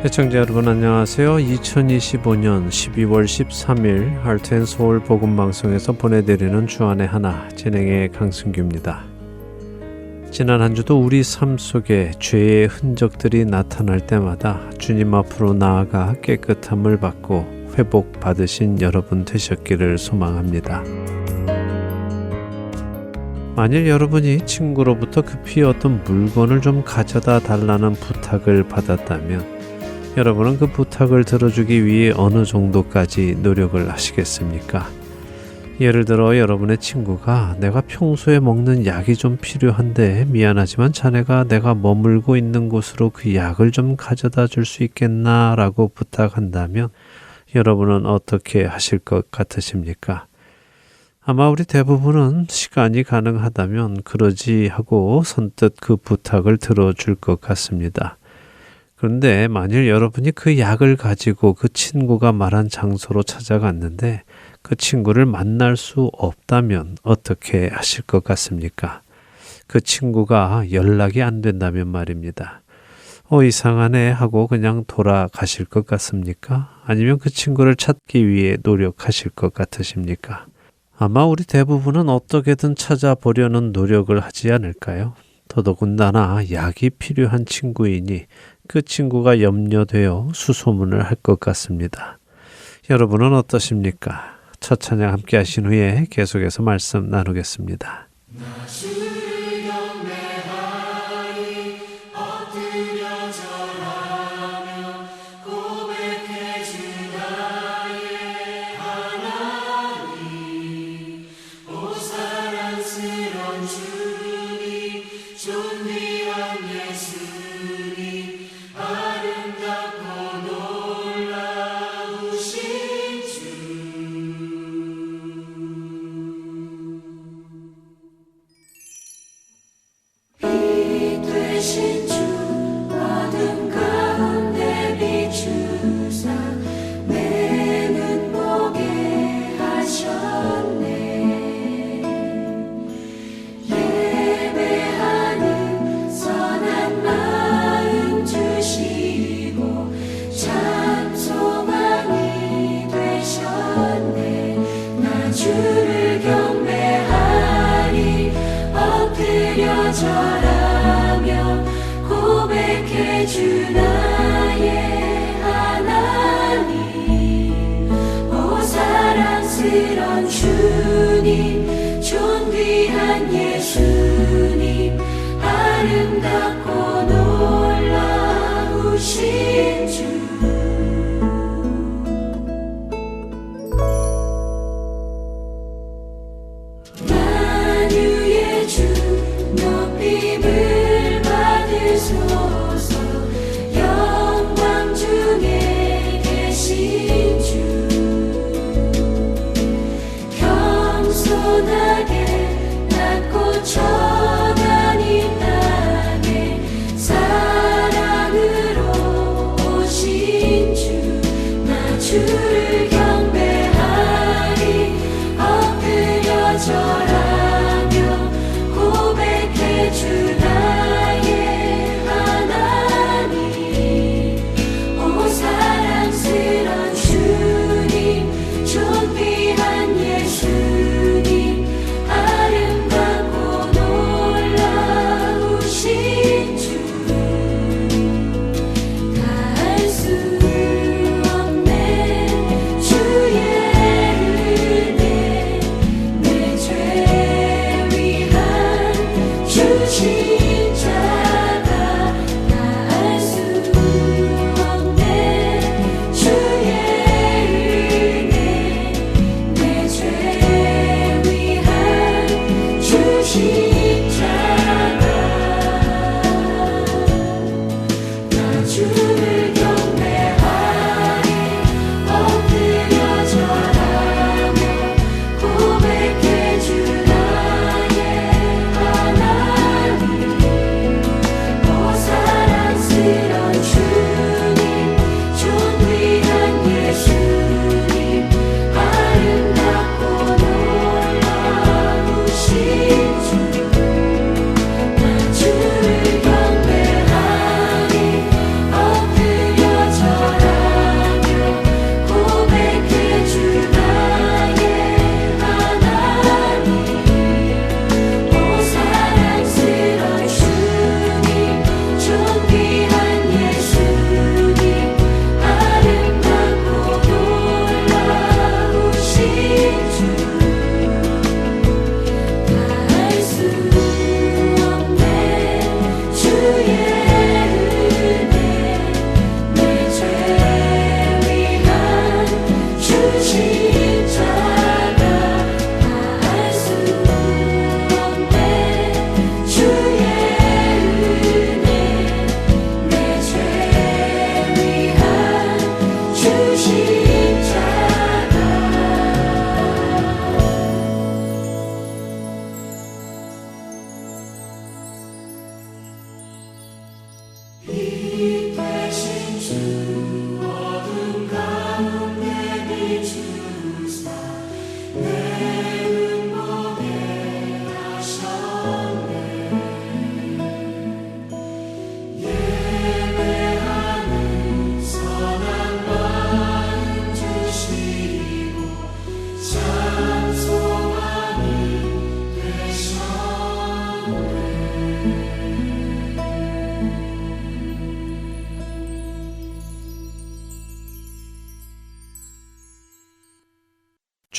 시청자 여러분 안녕하세요. 2025년 12월 13일 할트앤서울 복음방송에서 보내드리는 주안의 하나 진행의 강승규입니다. 지난 한 주도 우리 삶 속에 죄의 흔적들이 나타날 때마다 주님 앞으로 나아가 깨끗함을 받고 회복받으신 여러분 되셨기를 소망합니다. 만일 여러분이 친구로부터 급히 어떤 물건을 좀 가져다 달라는 부탁을 받았다면 여러분은 그 부탁을 들어주기 위해 어느 정도까지 노력을 하시겠습니까? 예를 들어 여러분의 친구가 내가 평소에 먹는 약이 좀 필요한데 미안하지만 자네가 내가 머물고 있는 곳으로 그 약을 좀 가져다 줄 수 있겠나? 라고 부탁한다면 여러분은 어떻게 하실 것 같으십니까? 아마 우리 대부분은 시간이 가능하다면 그러지 하고 선뜻 그 부탁을 들어줄 것 같습니다. 그런데 만일 여러분이 그 약을 가지고 그 친구가 말한 장소로 찾아갔는데 그 친구를 만날 수 없다면 어떻게 하실 것 같습니까? 그 친구가 연락이 안 된다면 말입니다. 이상하네 하고 그냥 돌아가실 것 같습니까? 아니면 그 친구를 찾기 위해 노력하실 것 같으십니까? 아마 우리 대부분은 어떻게든 찾아보려는 노력을 하지 않을까요? 더더군다나 약이 필요한 친구이니 그 친구가 염려되어 수소문을 할 것 같습니다. 여러분은 어떠십니까? 첫 찬양 함께 하신 후에 계속해서 말씀 나누겠습니다. 겨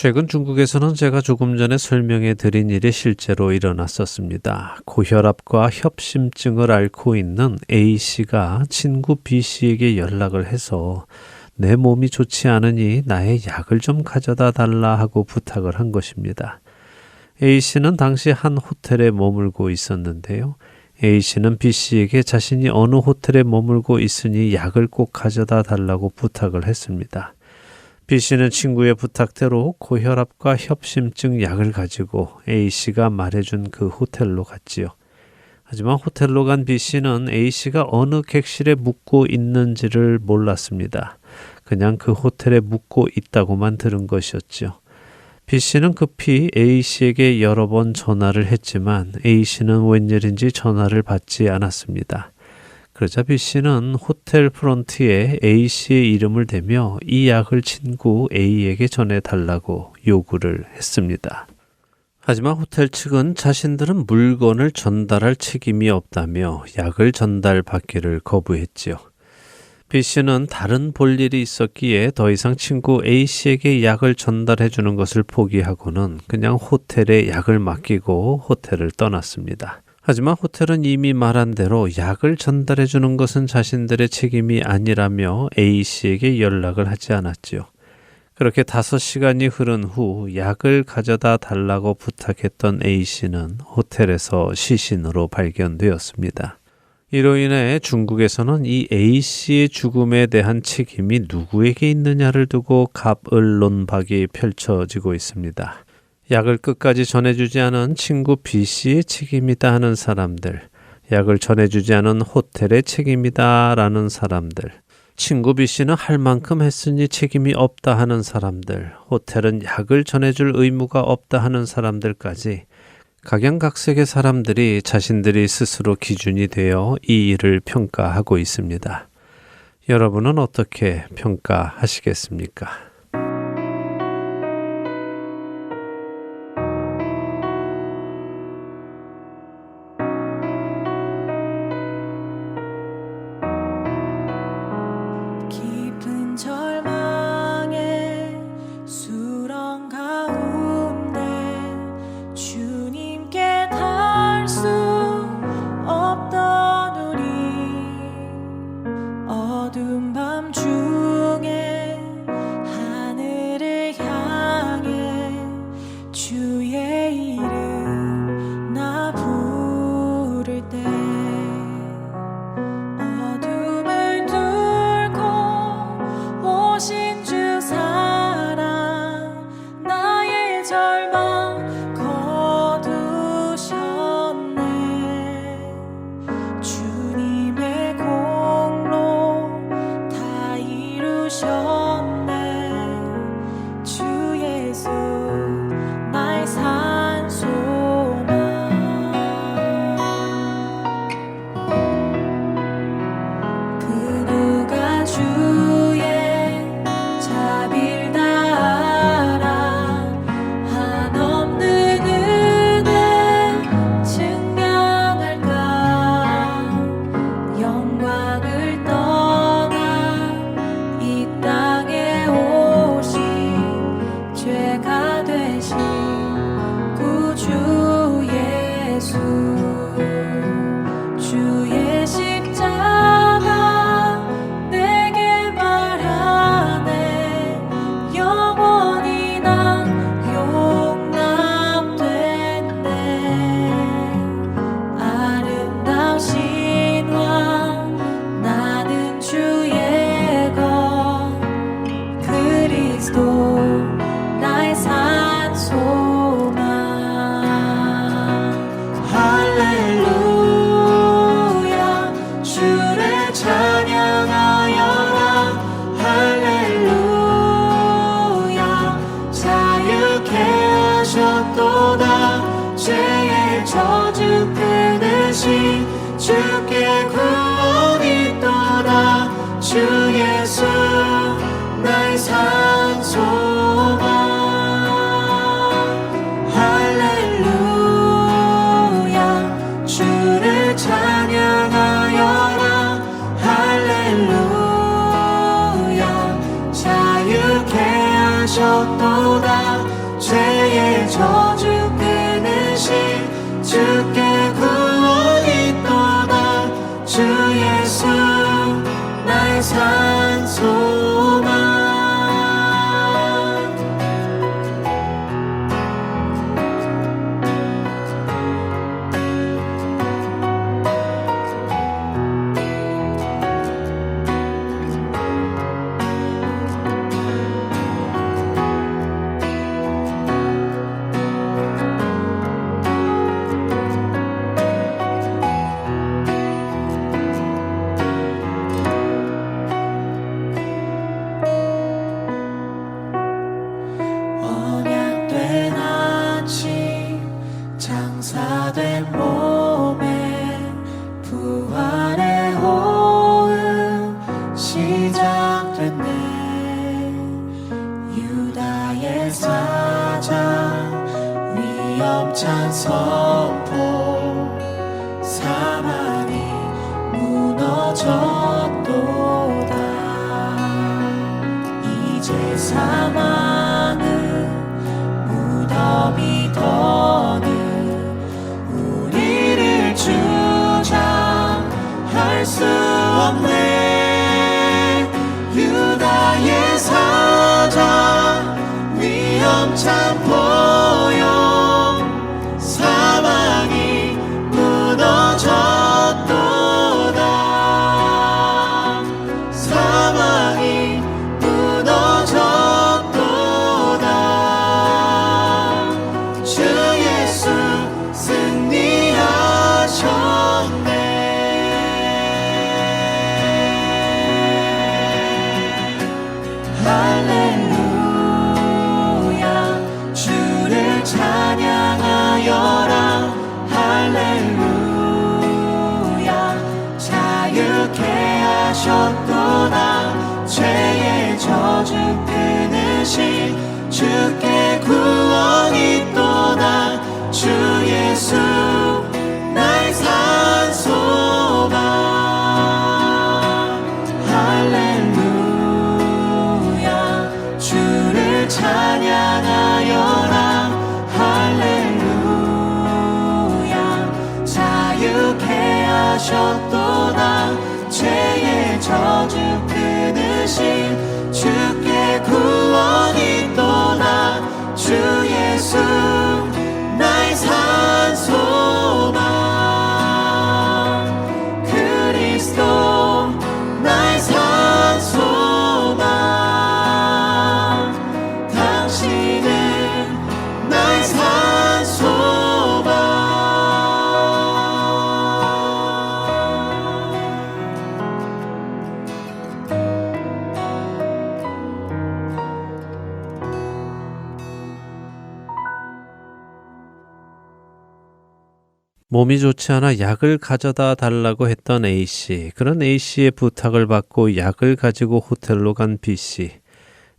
최근 중국에서는 제가 조금 전에 설명해 드린 일이 실제로 일어났었습니다. 고혈압과 협심증을 앓고 있는 A씨가 친구 B씨에게 연락을 해서 내 몸이 좋지 않으니 나의 약을 좀 가져다 달라 하고 부탁을 한 것입니다. A씨는 당시 한 호텔에 머물고 있었는데요. A씨는 B씨에게 자신이 어느 호텔에 머물고 있으니 약을 꼭 가져다 달라고 부탁을 했습니다. B씨는 친구의 부탁대로 고혈압과 협심증 약을 가지고 A씨가 말해준 그 호텔로 갔지요. 하지만 호텔로 간 B씨는 A씨가 어느 객실에 묵고 있는지를 몰랐습니다. 그냥 그 호텔에 묵고 있다고만 들은 것이었죠. B씨는 급히 A씨에게 여러 번 전화를 했지만 A씨는 웬일인지 전화를 받지 않았습니다. 그러자 B씨는 호텔 프런트에 A씨의 이름을 대며 이 약을 친구 A에게 전해달라고 요구를 했습니다. 하지만 호텔 측은 자신들은 물건을 전달할 책임이 없다며 약을 전달받기를 거부했지요. B씨는 다른 볼일이 있었기에 더 이상 친구 A씨에게 약을 전달해 주는 것을 포기하고는 그냥 호텔에 약을 맡기고 호텔을 떠났습니다. 하지만 호텔은 이미 말한 대로 약을 전달해 주는 것은 자신들의 책임이 아니라며 A씨에게 연락을 하지 않았지요. 그렇게 5시간이 흐른 후 약을 가져다 달라고 부탁했던 A씨는 호텔에서 시신으로 발견되었습니다. 이로 인해 중국에서는 이 A씨의 죽음에 대한 책임이 누구에게 있느냐를 두고 갑을론박이 펼쳐지고 있습니다. 약을 끝까지 전해주지 않은 친구 B씨의 책임이다 하는 사람들, 약을 전해주지 않은 호텔의 책임이다 라는 사람들, 친구 B씨는 할 만큼 했으니 책임이 없다 하는 사람들, 호텔은 약을 전해줄 의무가 없다 하는 사람들까지 각양각색의 사람들이 자신들이 스스로 기준이 되어 이 일을 평가하고 있습니다. 여러분은 어떻게 평가하시겠습니까? 깊은 절망의 수렁 가운데 주님께 닿을 수 없던 우리 어두운 밤 중에 하늘을 향해 주의 이름 나 부를 때 어둠을 뚫고 오신 주 사랑 나의 절망 거두셨네. 주님의 공로 다 이루셨네. 주 예수 나의 산소망. 그 누가 주의 자비를 따라 한없는 은혜 증명할까. 영광을 떠나 이 땅에 오신 죄가 되신 구주 예수. 주의 십자가 내게 말하네. 영원히 난 용납됐네. 아름다우신 왕 나는 주의 것 그리스도 나의 산소망. 할렐루야 주를 찬양하여라. 할렐루야 자유케 하셨도다. 죄의 저주 끊으신 주께 구원이 있도다. 주 예수 나의 산소망. 할렐루야 주를 찬양하여라. 할렐루야 자유케 하셨도다. 소망 언약된 아침 장사된 몸에 부활의 호흡 시작됐네 유다의 사장 위험찬 선포 사망이 무너졌도다 이제 사망은 무덤이 더는 우리를 주장할 수 없네 유다의 사장 위험찬 보혈 사망이 무너졌도다 사망이 무너졌도다 주 예수 승리하셨네 할렐루야 주를 찬양하여라 할렐루야 자유케 하셨도다 죄의 저주 끊으신 주께 구원이 있도다 주 예수 나의 산소방 할렐루야 주를 찬양하여라 할렐루야 자유케 하셨도다 죄의 저주 끊으신 주께 구원이 있도다 주 예수 나의 산소망 그리스도 나의 산소망 당신은 나의 산소망 몸이 좋지 않아 약을 가져다 달라고 했던 A씨. 그런 A씨의 부탁을 받고 약을 가지고 호텔로 간 B씨.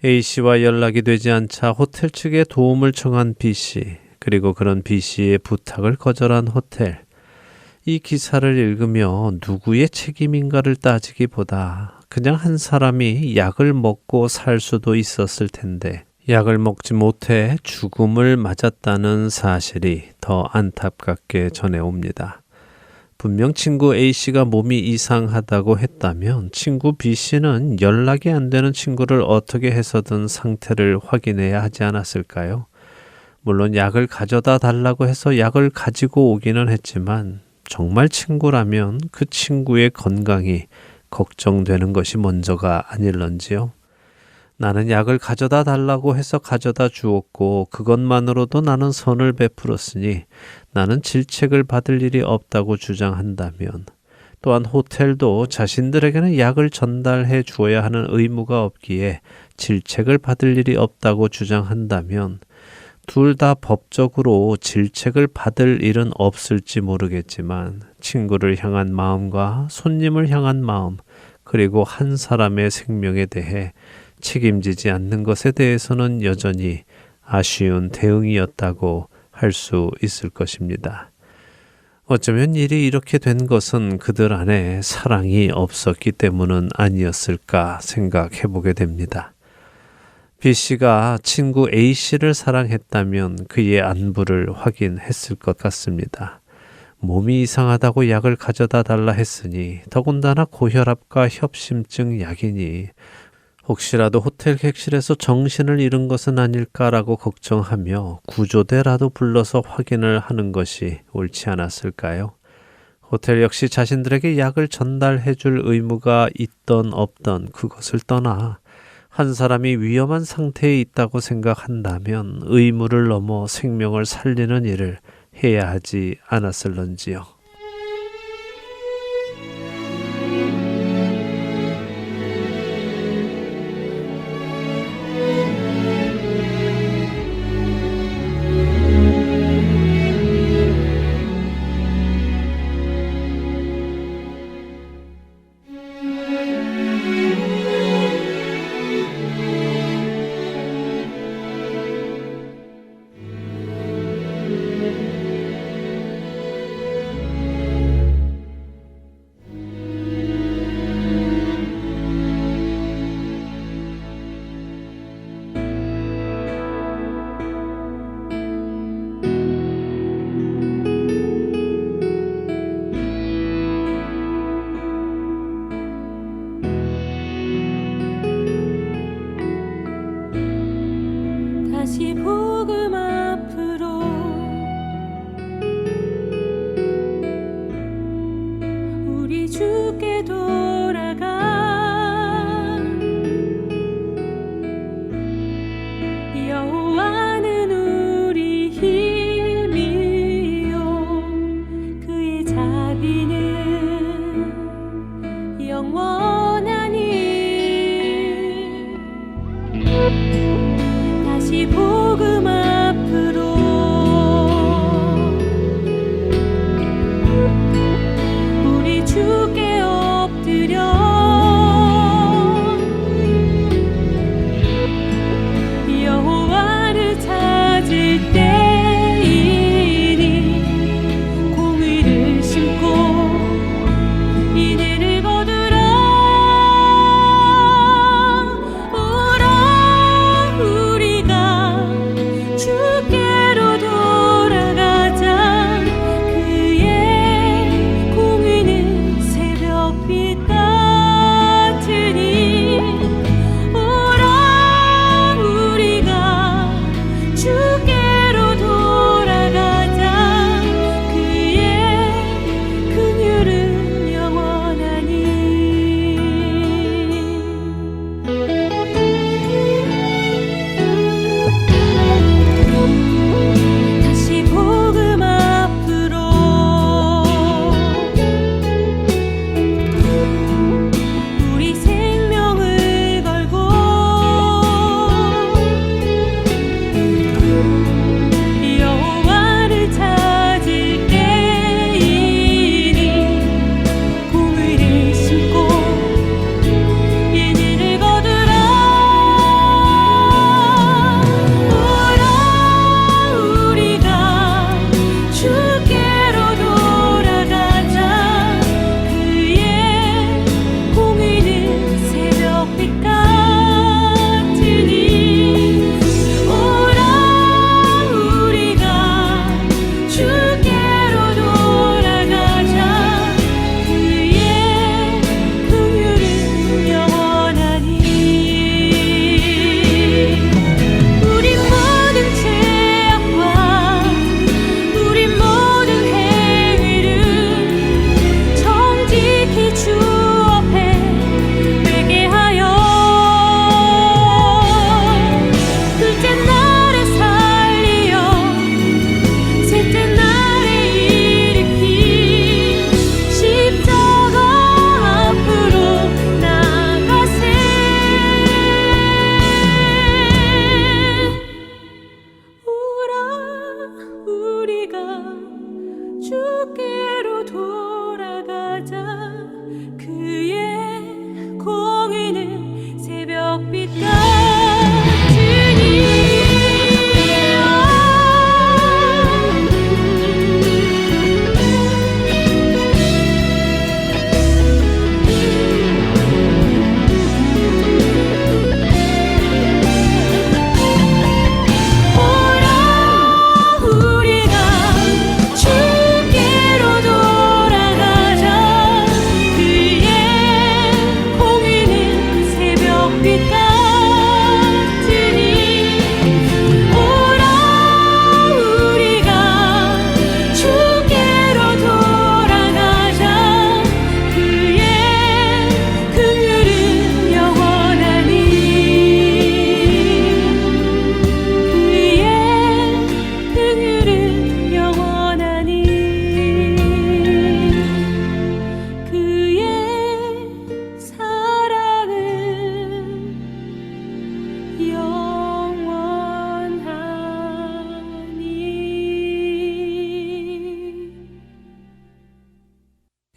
A씨와 연락이 되지 않자 호텔 측에 도움을 청한 B씨. 그리고 그런 B씨의 부탁을 거절한 호텔. 이 기사를 읽으며 누구의 책임인가를 따지기보다 그냥 한 사람이 약을 먹고 살 수도 있었을 텐데 약을 먹지 못해 죽음을 맞았다는 사실이 더 안타깝게 전해옵니다. 분명 친구 A씨가 몸이 이상하다고 했다면 친구 B씨는 연락이 안 되는 친구를 어떻게 해서든 상태를 확인해야 하지 않았을까요? 물론 약을 가져다 달라고 해서 약을 가지고 오기는 했지만 정말 친구라면 그 친구의 건강이 걱정되는 것이 먼저가 아닐런지요. 나는 약을 가져다 달라고 해서 가져다 주었고 그것만으로도 나는 선을 베풀었으니 나는 질책을 받을 일이 없다고 주장한다면 또한 호텔도 자신들에게는 약을 전달해 주어야 하는 의무가 없기에 질책을 받을 일이 없다고 주장한다면 둘 다 법적으로 질책을 받을 일은 없을지 모르겠지만 친구를 향한 마음과 손님을 향한 마음 그리고 한 사람의 생명에 대해 책임지지 않는 것에 대해서는 여전히 아쉬운 대응이었다고 할 수 있을 것입니다. 어쩌면 일이 이렇게 된 것은 그들 안에 사랑이 없었기 때문은 아니었을까 생각해 보게 됩니다. B씨가 친구 A씨를 사랑했다면 그의 안부를 확인했을 것 같습니다. 몸이 이상하다고 약을 가져다 달라 했으니 더군다나 고혈압과 협심증 약이니 혹시라도 호텔 객실에서 정신을 잃은 것은 아닐까라고 걱정하며 구조대라도 불러서 확인을 하는 것이 옳지 않았을까요? 호텔 역시 자신들에게 약을 전달해 줄 의무가 있던 없던 그것을 떠나 한 사람이 위험한 상태에 있다고 생각한다면 의무를 넘어 생명을 살리는 일을 해야 하지 않았을런지요.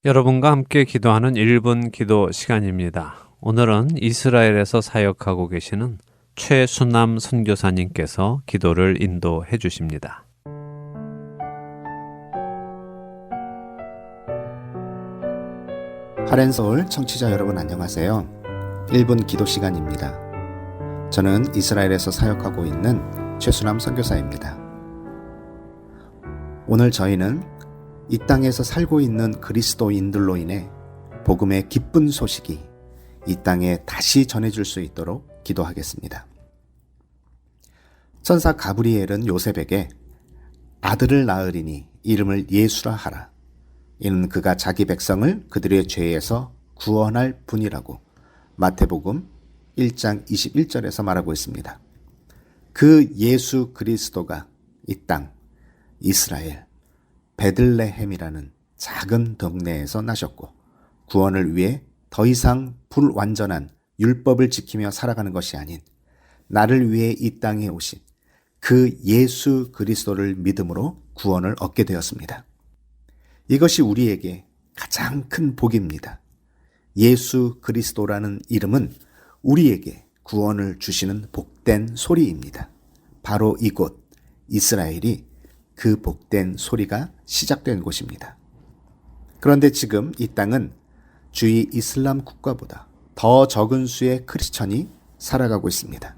여러분과 함께 기도하는 1분 기도 시간입니다. 오늘은 이스라엘에서 사역하고 계시는 최순남 선교사님께서 기도를 인도해 주십니다. 하렌서울 청취자 여러분 안녕하세요. 1분 기도 시간입니다. 저는 이스라엘에서 사역하고 있는 최순남 선교사입니다. 오늘 저희는 이 땅에서 살고 있는 그리스도인들로 인해 복음의 기쁜 소식이 이 땅에 다시 전해질 수 있도록 기도하겠습니다. 천사 가브리엘은 요셉에게 아들을 낳으리니 이름을 예수라 하라. 이는 그가 자기 백성을 그들의 죄에서 구원할 분이라고 마태복음 1장 21절에서 말하고 있습니다. 그 예수 그리스도가 이 땅 이스라엘 베들레헴이라는 작은 동네에서 나셨고 구원을 위해 더 이상 불완전한 율법을 지키며 살아가는 것이 아닌 나를 위해 이 땅에 오신 그 예수 그리스도를 믿음으로 구원을 얻게 되었습니다. 이것이 우리에게 가장 큰 복입니다. 예수 그리스도라는 이름은 우리에게 구원을 주시는 복된 소리입니다. 바로 이곳 이스라엘이 그 복된 소리가 시작된 곳입니다. 그런데 지금 이 땅은 주위 이슬람 국가보다 더 적은 수의 크리스천이 살아가고 있습니다.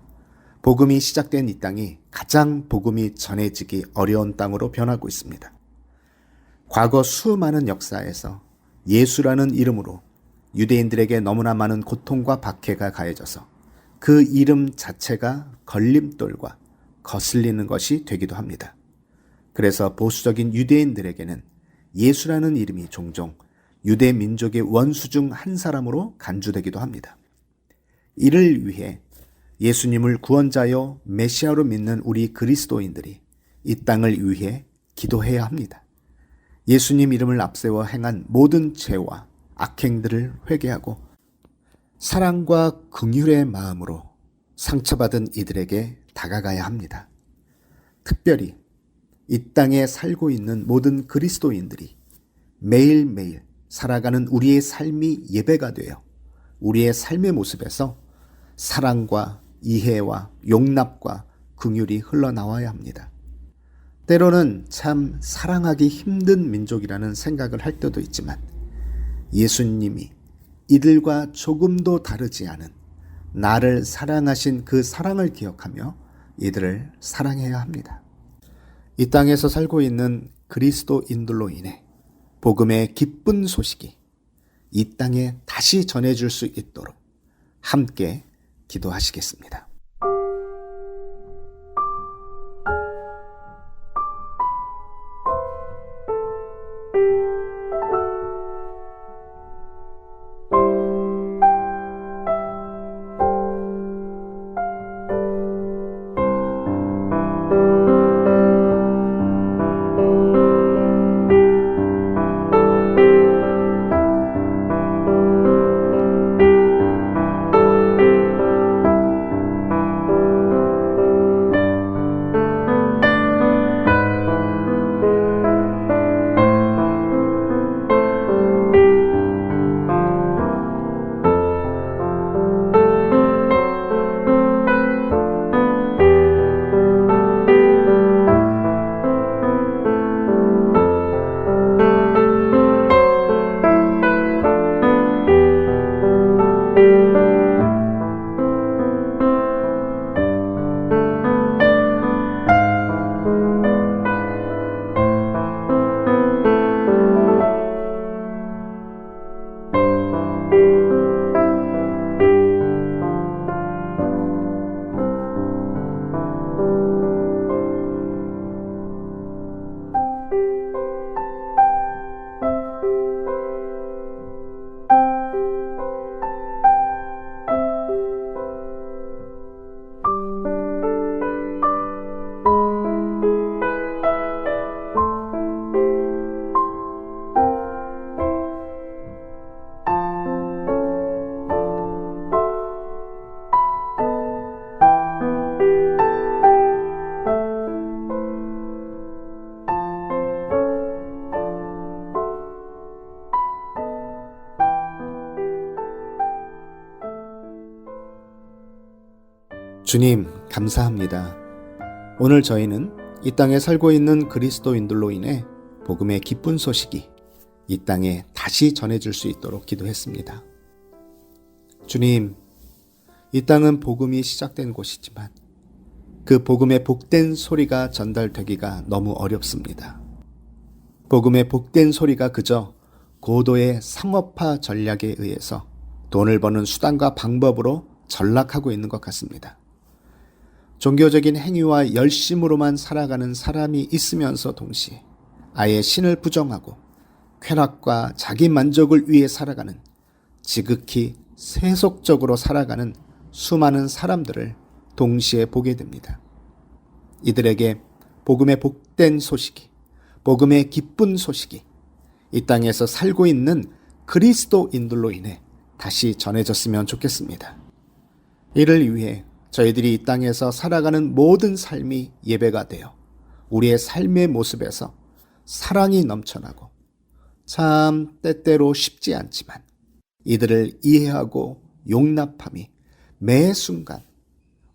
복음이 시작된 이 땅이 가장 복음이 전해지기 어려운 땅으로 변하고 있습니다. 과거 수많은 역사에서 예수라는 이름으로 유대인들에게 너무나 많은 고통과 박해가 가해져서 그 이름 자체가 걸림돌과 거슬리는 것이 되기도 합니다. 그래서 보수적인 유대인들에게는 예수라는 이름이 종종 유대 민족의 원수 중 한 사람으로 간주되기도 합니다. 이를 위해 예수님을 구원자요 메시아로 믿는 우리 그리스도인들이 이 땅을 위해 기도해야 합니다. 예수님 이름을 앞세워 행한 모든 죄와 악행들을 회개하고 사랑과 긍휼의 마음으로 상처받은 이들에게 다가가야 합니다. 특별히 이 땅에 살고 있는 모든 그리스도인들이 매일매일 살아가는 우리의 삶이 예배가 되어 우리의 삶의 모습에서 사랑과 이해와 용납과 긍휼이 흘러나와야 합니다. 때로는 참 사랑하기 힘든 민족이라는 생각을 할 때도 있지만 예수님이 이들과 조금도 다르지 않은 나를 사랑하신 그 사랑을 기억하며 이들을 사랑해야 합니다. 이 땅에서 살고 있는 그리스도인들로 인해 복음의 기쁜 소식이 이 땅에 다시 전해질 수 있도록 함께 기도하시겠습니다. 주님, 감사합니다. 오늘 저희는 이 땅에 살고 있는 그리스도인들로 인해 복음의 기쁜 소식이 이 땅에 다시 전해질 수 있도록 기도했습니다. 주님, 이 땅은 복음이 시작된 곳이지만 그 복음의 복된 소리가 전달되기가 너무 어렵습니다. 복음의 복된 소리가 그저 고도의 상업화 전략에 의해서 돈을 버는 수단과 방법으로 전락하고 있는 것 같습니다. 종교적인 행위와 열심으로만 살아가는 사람이 있으면서 동시에 아예 신을 부정하고 쾌락과 자기 만족을 위해 살아가는, 지극히 세속적으로 살아가는 수많은 사람들을 동시에 보게 됩니다. 이들에게 복음의 복된 소식이, 복음의 기쁜 소식이 이 땅에서 살고 있는 그리스도인들로 인해 다시 전해졌으면 좋겠습니다. 이를 위해 저희들이 이 땅에서 살아가는 모든 삶이 예배가 되어 우리의 삶의 모습에서 사랑이 넘쳐나고, 참 때때로 쉽지 않지만 이들을 이해하고 용납함이 매 순간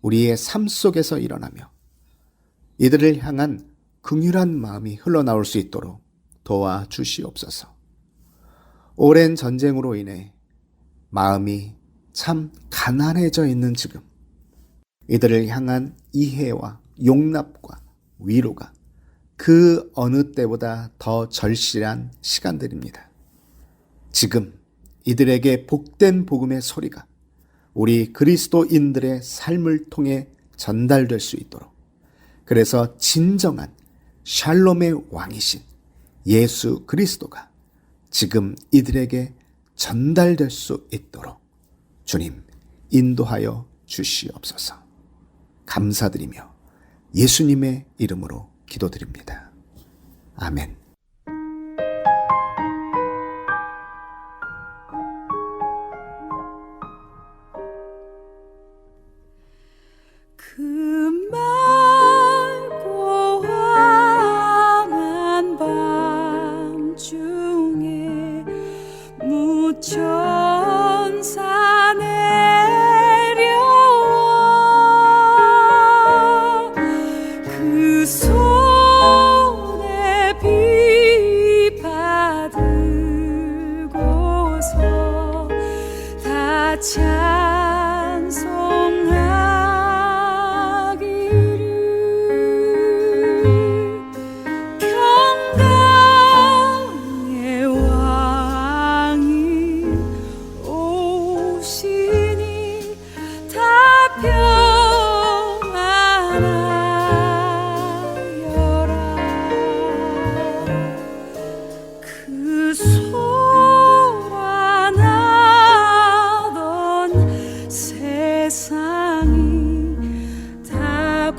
우리의 삶 속에서 일어나며 이들을 향한 긍휼한 마음이 흘러나올 수 있도록 도와주시옵소서. 오랜 전쟁으로 인해 마음이 참 가난해져 있는 지금, 이들을 향한 이해와 용납과 위로가 그 어느 때보다 더 절실한 시간들입니다. 지금 이들에게 복된 복음의 소리가 우리 그리스도인들의 삶을 통해 전달될 수 있도록, 그래서 진정한 샬롬의 왕이신 예수 그리스도가 지금 이들에게 전달될 수 있도록 주님 인도하여 주시옵소서. 감사드리며 예수님의 이름으로 기도드립니다. 아멘. 그 맑고 환한 밤중에 무천사 내려와 그 손에 비 받들고서 다 평강의 왕이 오시니 다 평안하여라. 그 소란하던 세상이 다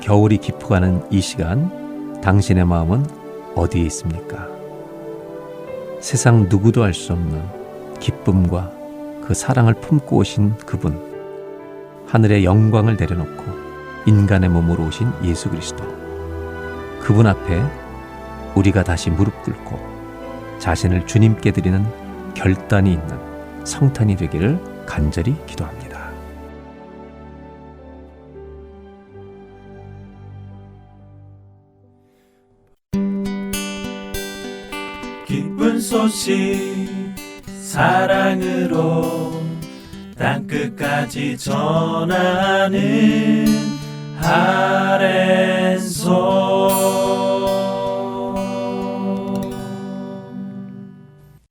겨울이 깊어가는 이 시간, 당신의 마음은 어디에 있습니까? 세상 누구도 알 수 없는 기쁨과 그 사랑을 품고 오신 그분, 하늘의 영광을 내려놓고 인간의 몸으로 오신 예수 그리스도, 그분 앞에 우리가 다시 무릎 꿇고 자신을 주님께 드리는 결단이 있는 성탄이 되기를 간절히 기도합니다. 기쁜 소식 사랑으로 땅끝까지 전하는 아랜소.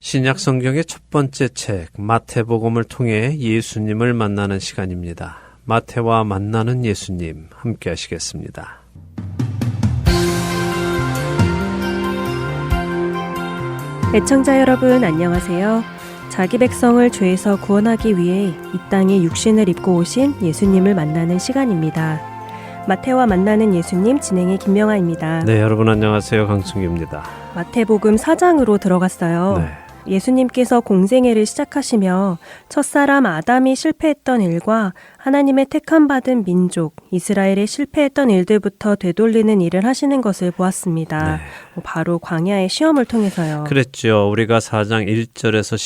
신약 성경의 첫 번째 책 마태복음을 통해 예수님을 만나는 시간입니다. 마태와 만나는 예수님 함께 하시겠습니다. 애청자 여러분 안녕하세요. 자기 백성을 죄에서 구원하기 위해 이 땅에 육신을 입고 오신 예수님을 만나는 시간입니다. 마태와 만나는 예수님 진행의 김명아입니다. 네, 여러분 안녕하세요. 강승규입니다. 마태복음 4장으로 들어갔어요. 네. 예수님께서 공생애를 시작하시며 첫사람 아담이 실패했던 일과 하나님의 택함받은 민족 이스라엘의 실패했던 일들부터 되돌리는 일을 하시는 것을 보았습니다. 네. 바로 광야의 시험을 통해서요. 그랬죠. 우리가 4장 1절에서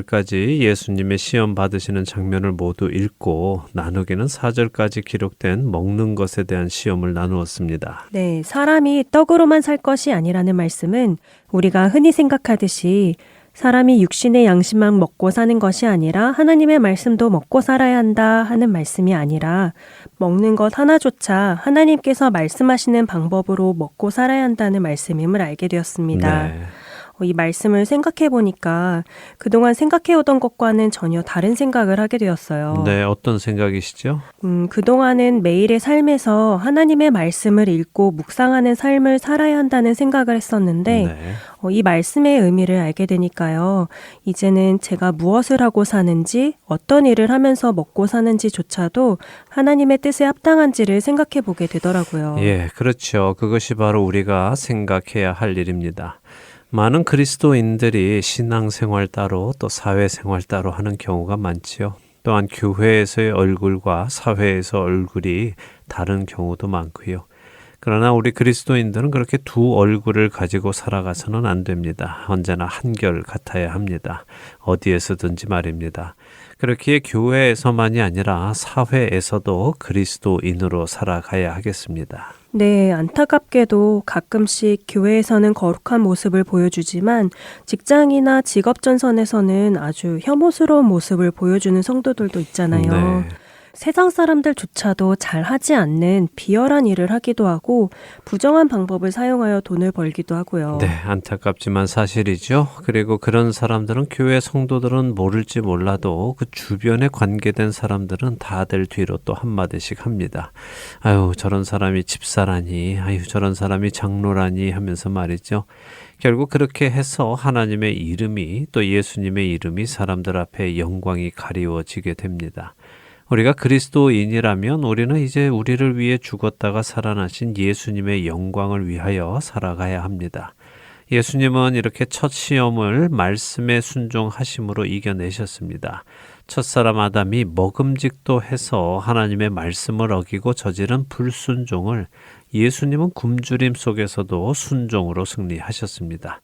11절까지 예수님의 시험 받으시는 장면을 모두 읽고 나누기는 4절까지 기록된 먹는 것에 대한 시험을 나누었습니다. 네, 사람이 떡으로만 살 것이 아니라는 말씀은 우리가 흔히 생각하듯이 사람이 육신의 양식만 먹고 사는 것이 아니라 하나님의 말씀도 먹고 살아야 한다 하는 말씀이 아니라 먹는 것 하나조차 하나님께서 말씀하시는 방법으로 먹고 살아야 한다는 말씀임을 알게 되었습니다. 네. 이 말씀을 생각해 보니까 그동안 생각해오던 것과는 전혀 다른 생각을 하게 되었어요. 네, 어떤 생각이시죠? 그동안은 매일의 삶에서 하나님의 말씀을 읽고 묵상하는 삶을 살아야 한다는 생각을 했었는데 네. 이 말씀의 의미를 알게 되니까요. 이제는 제가 무엇을 하고 사는지 어떤 일을 하면서 먹고 사는지조차도 하나님의 뜻에 합당한지를 생각해 보게 되더라고요. 예, 그렇죠. 그것이 바로 우리가 생각해야 할 일입니다. 많은 그리스도인들이 신앙생활 따로 또 사회생활 따로 하는 경우가 많지요. 또한 교회에서의 얼굴과 사회에서 얼굴이 다른 경우도 많고요. 그러나 우리 그리스도인들은 그렇게 두 얼굴을 가지고 살아가서는 안 됩니다. 언제나 한결 같아야 합니다. 어디에서든지 말입니다. 그렇기에 교회에서만이 아니라 사회에서도 그리스도인으로 살아가야 하겠습니다. 네, 안타깝게도 가끔씩 교회에서는 거룩한 모습을 보여주지만 직장이나 직업 전선에서는 아주 혐오스러운 모습을 보여주는 성도들도 있잖아요. 네. 세상 사람들조차도 잘 하지 않는 비열한 일을 하기도 하고 부정한 방법을 사용하여 돈을 벌기도 하고요. 네, 안타깝지만 사실이죠. 그리고 그런 사람들은 교회 성도들은 모를지 몰라도 그 주변에 관계된 사람들은 다들 뒤로 또 한마디씩 합니다. 아유, 저런 사람이 집사라니, 아유, 저런 사람이 장로라니 하면서 말이죠. 결국 그렇게 해서 하나님의 이름이 또 예수님의 이름이 사람들 앞에 영광이 가리워지게 됩니다. 우리가 그리스도인이라면 우리는 이제 우리를 위해 죽었다가 살아나신 예수님의 영광을 위하여 살아가야 합니다. 예수님은 이렇게 첫 시험을 말씀에 순종하심으로 이겨내셨습니다. 첫사람 아담이 먹음직도 해서 하나님의 말씀을 어기고 저지른 불순종을 예수님은 굶주림 속에서도 순종으로 승리하셨습니다.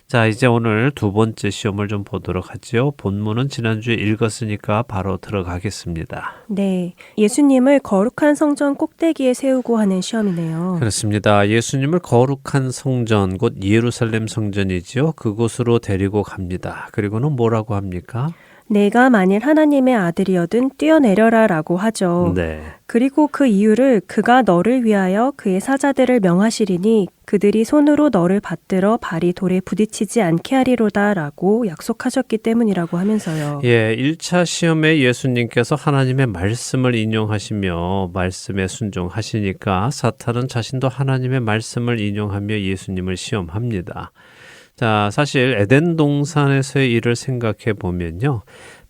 자, 이제 오늘 두 번째 시험을 좀 보도록 하죠. 본문은 지난주에 읽었으니까 바로 들어가겠습니다. 네, 예수님을 거룩한 성전 꼭대기에 세우고 하는 시험이네요. 그렇습니다. 예수님을 거룩한 성전, 곧 예루살렘 성전이지요. 그곳으로 데리고 갑니다. 그리고는 뭐라고 합니까? 내가 만일 하나님의 아들이어든 뛰어내려라 라고 하죠. 네. 그리고 그 이유를 그가 너를 위하여 그의 사자들을 명하시리니 그들이 손으로 너를 받들어 발이 돌에 부딪히지 않게 하리로다 라고 약속하셨기 때문이라고 하면서요. 예, 1차 시험에 예수님께서 하나님의 말씀을 인용하시며 말씀에 순종하시니까 사탄은 자신도 하나님의 말씀을 인용하며 예수님을 시험합니다. 자, 사실 에덴 동산에서의 일을 생각해 보면요.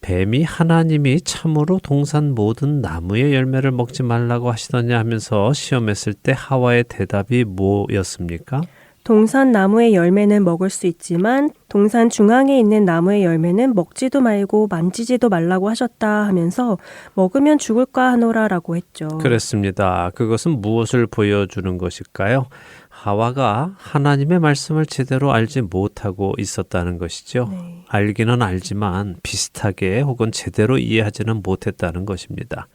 뱀이 하나님이 참으로 동산 모든 나무의 열매를 먹지 말라고 하시더냐 하면서 시험했을 때 하와의 대답이 뭐였습니까? 동산 나무의 열매는 먹을 수 있지만 동산 중앙에 있는 나무의 열매는 먹지도 말고 만지지도 말라고 하셨다 하면서 먹으면 죽을까 하노라라고 했죠. 그렇습니다. 그것은 무엇을 보여주는 것일까요? 하와가 하나님의 말씀을 제대로 알지 못하고 있었다는 것이죠. 네. 알기는 알지만 비슷하게 혹은 제대로 이해하지는 못했다는 것입니다.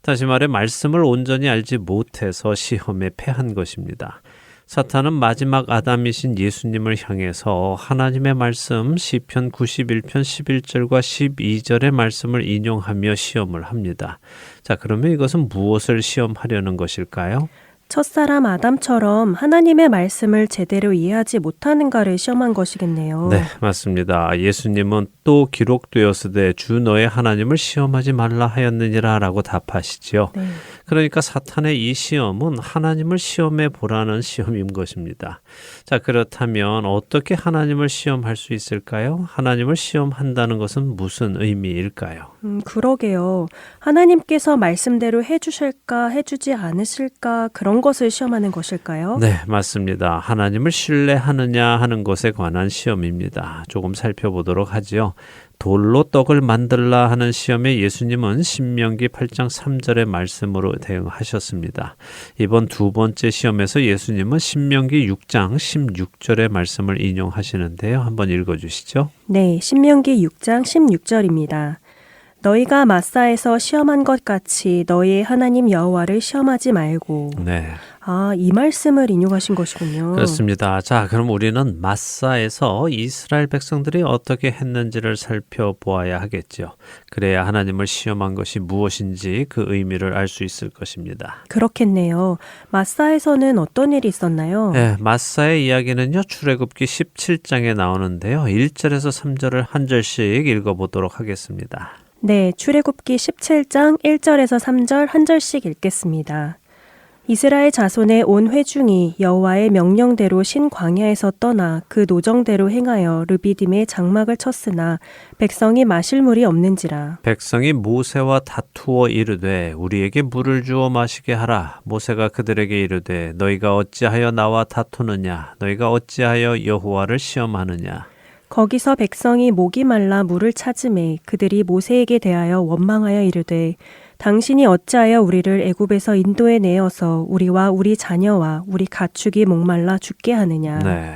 다시 말해 말씀을 온전히 알지 못해서 시험에 패한 것입니다. 사탄은 마지막 아담이신 예수님을 향해서 하나님의 말씀 시편 91편 11절과 12절의 말씀을 인용하며 시험을 합니다. 자, 그러면 이것은 무엇을 시험하려는 것일까요? 첫사람 아담처럼 하나님의 말씀을 제대로 이해하지 못하는가를 시험한 것이겠네요. 네, 맞습니다. 예수님은 또 기록되었으되 주 너의 하나님을 시험하지 말라 하였느니라 라고 답하시죠. 네. 그러니까 사탄의 이 시험은 하나님을 시험해 보라는 시험인 것입니다. 자, 그렇다면 어떻게 하나님을 시험할 수 있을까요? 하나님을 시험한다는 것은 무슨 의미일까요? 그러게요. 하나님께서 말씀대로 해주실까 해주지 않으실까 그런 것을 시험하는 것일까요? 네, 맞습니다. 하나님을 신뢰하느냐 하는 것에 관한 시험입니다. 조금 살펴보도록 하죠. 돌로 떡을 만들라 하는 시험에 예수님은 신명기 8장 3절의 말씀으로 대응하셨습니다. 이번 두 번째 시험에서 예수님은 신명기 6장 16절의 말씀을 인용하시는데요. 한번 읽어주시죠. 네, 신명기 6장 16절입니다. 너희가 마사에서 시험한 것 같이 너희의 하나님 여호와를 시험하지 말고. 네. 아, 이 말씀을 인용하신 것이군요. 그렇습니다. 자, 그럼 우리는 마사에서 이스라엘 백성들이 어떻게 했는지를 살펴보아야 하겠죠. 그래야 하나님을 시험한 것이 무엇인지 그 의미를 알 수 있을 것입니다. 그렇겠네요. 마사에서는 어떤 일이 있었나요? 네, 마사의 이야기는요, 출애굽기 17장에 나오는데요. 1절에서 3절을 한 절씩 읽어보도록 하겠습니다. 네, 출애굽기 17장 1절에서 3절 한 절씩 읽겠습니다. 이스라엘 자손의 온 회중이 여호와의 명령대로 신광야에서 떠나 그 노정대로 행하여 르비딤에 장막을 쳤으나 백성이 마실 물이 없는지라. 백성이 모세와 다투어 이르되 우리에게 물을 주어 마시게 하라. 모세가 그들에게 이르되 너희가 어찌하여 나와 다투느냐? 너희가 어찌하여 여호와를 시험하느냐? 거기서 백성이 목이 말라 물을 찾으매 그들이 모세에게 대하여 원망하여 이르되 당신이 어찌하여 우리를 애굽에서 인도에 내어서 우리와 우리 자녀와 우리 가축이 목말라 죽게 하느냐. 네.